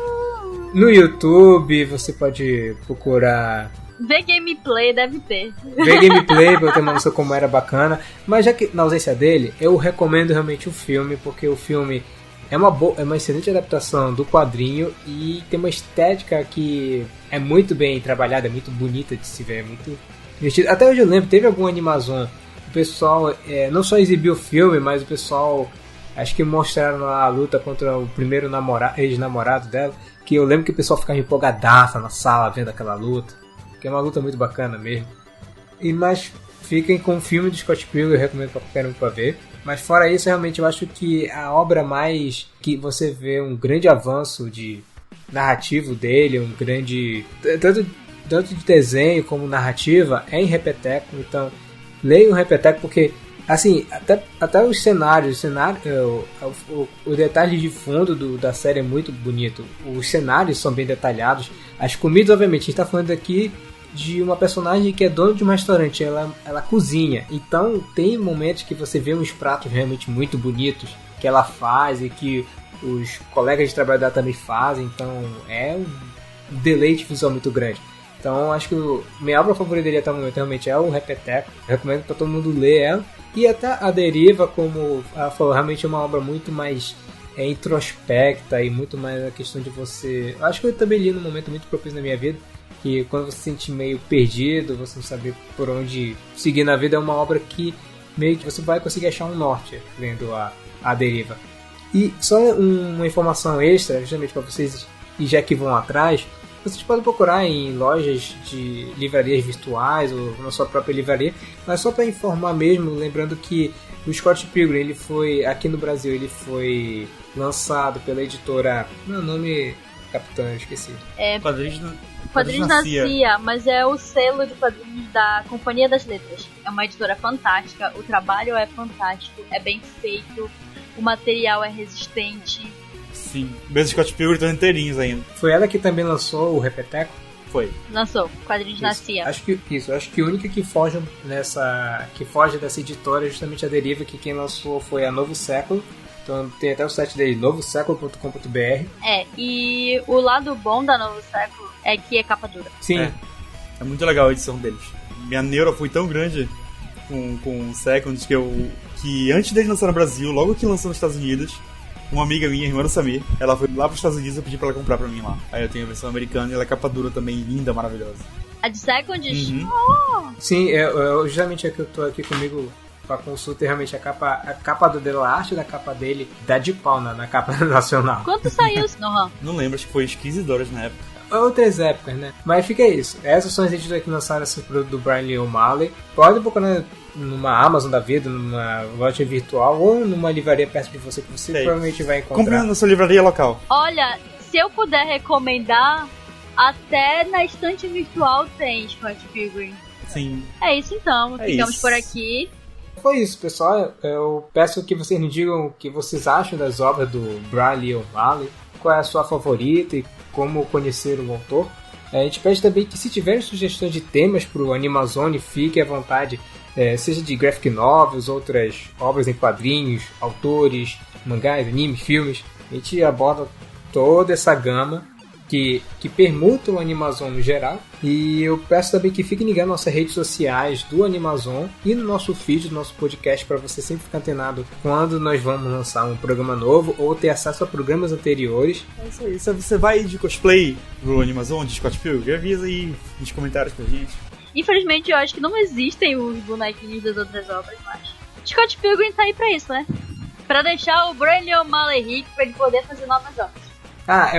no YouTube, você pode procurar... Ver gameplay, deve ter. Ver gameplay pra eu ter uma noção como era bacana. Mas já que na ausência dele, eu recomendo realmente o filme, porque o filme é uma excelente adaptação do quadrinho e tem uma estética que é muito bem trabalhada, é muito bonita de se ver, é muito divertido. Até hoje eu lembro, teve algum Animazon, o pessoal não só exibiu o filme, mas o pessoal acho que mostraram a luta contra o primeiro ex-namorado dela, que eu lembro que o pessoal ficava empolgadaça na sala vendo aquela luta. Que é uma luta muito bacana mesmo. Mas fiquem com o filme do Scott Pilgrim, eu recomendo pra qualquer um pra ver. Mas fora isso, realmente eu acho que a obra mais que você vê um grande avanço de narrativo dele, um grande... Tanto de desenho como narrativa, é em Repeteco. Então, leiam o Repeteco porque, assim, até os cenários, o detalhe de fundo da série é muito bonito. Os cenários são bem detalhados. As comidas, obviamente, a gente tá falando aqui de uma personagem que é dona de um restaurante, ela cozinha. Então tem momentos que você vê uns pratos realmente muito bonitos que ela faz e que os colegas de trabalho dela também fazem. Então é um deleite visual muito grande. Então acho que minha obra favorita dele até o momento realmente é o Repeteco. Eu recomendo para todo mundo ler ela. E até a Deriva, como ela falou, realmente é uma obra muito mais introspecta e muito mais a questão de você... Eu acho que eu também li num momento muito propício na minha vida, que quando você se sente meio perdido, você não sabe por onde seguir na vida, é uma obra que meio que você vai conseguir achar um norte lendo a Deriva. E só uma informação extra, justamente para vocês, e já que vão atrás, vocês podem procurar em lojas de livrarias virtuais ou na sua própria livraria, mas só para informar mesmo, lembrando que o Scott Pilgrim, ele foi, aqui no Brasil, ele foi lançado pela editora... Meu nome... Capitão, eu esqueci. Quadrinhos da CIA, mas é o selo de quadrinhos da Companhia das Letras. É uma editora fantástica, o trabalho é fantástico, é bem feito, o material é resistente. Sim, mesmo Scott Pilgrim estão inteirinhos ainda. Foi ela que também lançou o Repeteco? Foi. Lançou, Quadrinhos da CIA. Acho que a única que foge dessa editora é justamente a Deriva, que quem lançou foi a Novo Século. Então tem até o site dele, novoséculo.com.br. E o lado bom da Novo Século é que é capa dura. Sim. É muito legal a edição deles. Minha neura foi tão grande com o Second que antes dele lançar no Brasil, logo que lançou nos Estados Unidos, uma amiga minha, irmã do Samir, ela foi lá pros Estados Unidos e eu pedi pra ela comprar pra mim lá. Aí eu tenho a versão americana e ela é capa dura também, linda, maravilhosa. A de Second? Uhum. Oh. Sim, eu justamente é que eu tô aqui comigo pra consulta e realmente a capa dele, a arte da capa dele dá de pau na capa nacional. Quanto saiu isso, Nohan? Não lembro, acho que foi $15 na época. Outras épocas, né? Mas fica isso. Essas são as editoras que lançaram esse produto do Brian Lee O'Malley. Pode procurar numa Amazon da vida, numa loja virtual ou numa livraria perto de você que você provavelmente vai encontrar. Compre na sua livraria local. Olha, se eu puder recomendar, até na estante virtual tem Scott Pilgrim. Sim. É isso então, ficamos por aqui. Foi isso, pessoal. Eu peço que vocês me digam o que vocês acham das obras do Brian Lee O'Malley, qual é a sua favorita e como conhecer o autor. A gente pede também que, se tiverem sugestões de temas para o Animazone, fique à vontade, seja de graphic novels, outras obras em quadrinhos, autores, mangás, animes, filmes. A gente aborda toda essa gama que permuta o Animazon no geral. E eu peço também que fiquem ligados nas nossas redes sociais do Animazon e no nosso feed, do nosso podcast, para você sempre ficar antenado quando nós vamos lançar um programa novo ou ter acesso a programas anteriores. É isso aí. Se você vai de cosplay pro Animazon de Scott Pilgrim, avisa aí nos comentários pra gente. Infelizmente eu acho que não existem os bonequinhos das outras obras, mas Scott Pilgrim tá aí pra isso, né? Pra deixar o Brian Lee O'Malley rico pra ele poder fazer novas obras. Ah,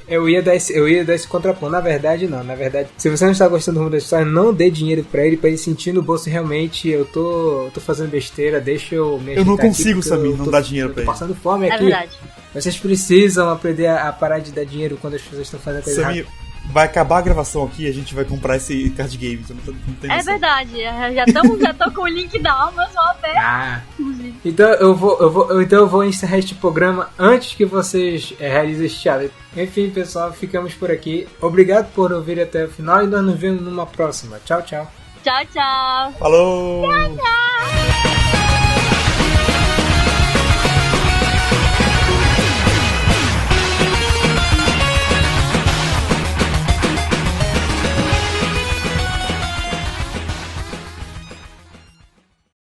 eu ia dar esse contraponto. Na verdade, não. Na verdade, se você não está gostando do rumo da história, não dê dinheiro pra ele sentir no bolso realmente, eu tô fazendo besteira, deixa eu me Eu não consigo, Samir, não dar dinheiro pra ele. Eu tô passando fome aqui. É verdade. Vocês precisam aprender a parar de dar dinheiro quando as pessoas estão fazendo coisa Samir, errada. vai acabar a gravação aqui e a gente vai comprar esse card game. Não tem É noção. verdade, já tô com o link da Amazon aberto. Então eu vou encerrar este programa antes que vocês realizem este challenge. Enfim, pessoal, ficamos por aqui. Obrigado por ouvir até o final e nós nos vemos numa próxima. Tchau, tchau. Tchau, tchau. Falou!